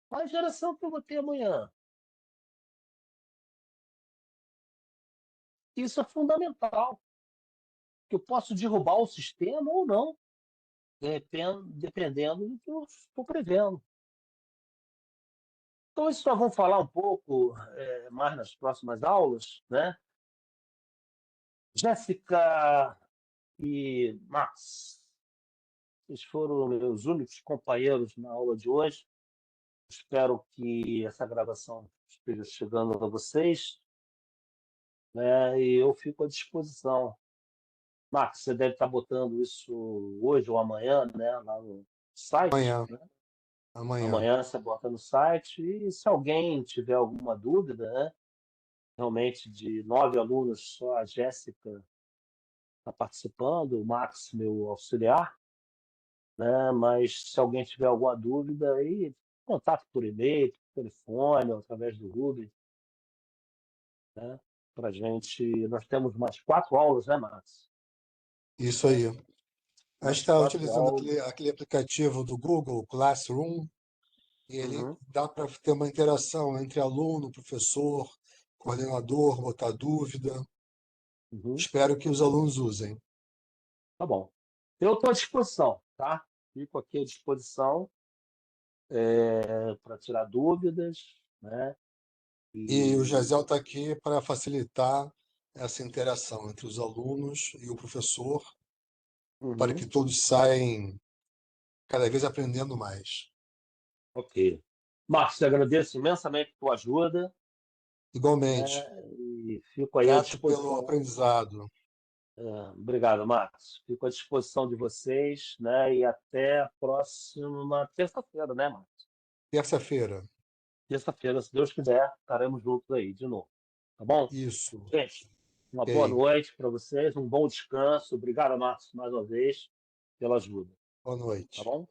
Qual a geração que eu vou ter amanhã? Isso é fundamental, que eu posso derrubar o sistema ou não, dependendo do que eu estou prevendo. Então, isso nós vamos falar um pouco mais nas próximas aulas, né? Jéssica e Max, vocês foram meus únicos companheiros na aula de hoje. Espero que essa gravação esteja chegando a vocês, né? E eu fico à disposição. Max, você deve estar botando isso hoje ou amanhã, né? Lá no site,
Amanhã,
né?
amanhã.
Amanhã você bota no site. E se alguém tiver alguma dúvida, né? Realmente, de 9 alunos, só a Jéssica está participando, o Max, meu auxiliar. né? Mas se alguém tiver alguma dúvida, aí contato por e-mail, por telefone, ou através do Rubens, né? Para gente, nós temos mais 4 aulas, né, Márcio?
Isso aí. A gente
Mais
está
quatro
utilizando
aulas.
aquele aplicativo do Google Classroom, e ele
Uhum,
dá para ter uma interação entre aluno, professor, coordenador, botar dúvida.
uhum.
Espero que os alunos usem.
Tá bom. Eu estou à disposição, tá? Fico aqui à disposição para tirar dúvidas, né?
E o
E
Jazel está aqui para facilitar essa interação entre os alunos e o professor, para que
uhum,
todos saem cada vez aprendendo mais.
ok. Márcio, agradeço imensamente a tua ajuda,
Igualmente,
né? E fico aí à
grato pelo
disposição.
aprendizado.
Obrigado, Márcio. Fico à disposição de vocês, né? E até a próxima terça-feira, né, Márcio?
Terça-feira.
Terça-feira, se Deus quiser, estaremos juntos aí de novo. Tá bom?
Isso.
Gente, uma boa
Ok.
noite para vocês, um bom descanso. Obrigado, Márcio, mais uma vez, pela ajuda.
Boa
Tá
noite.
bom?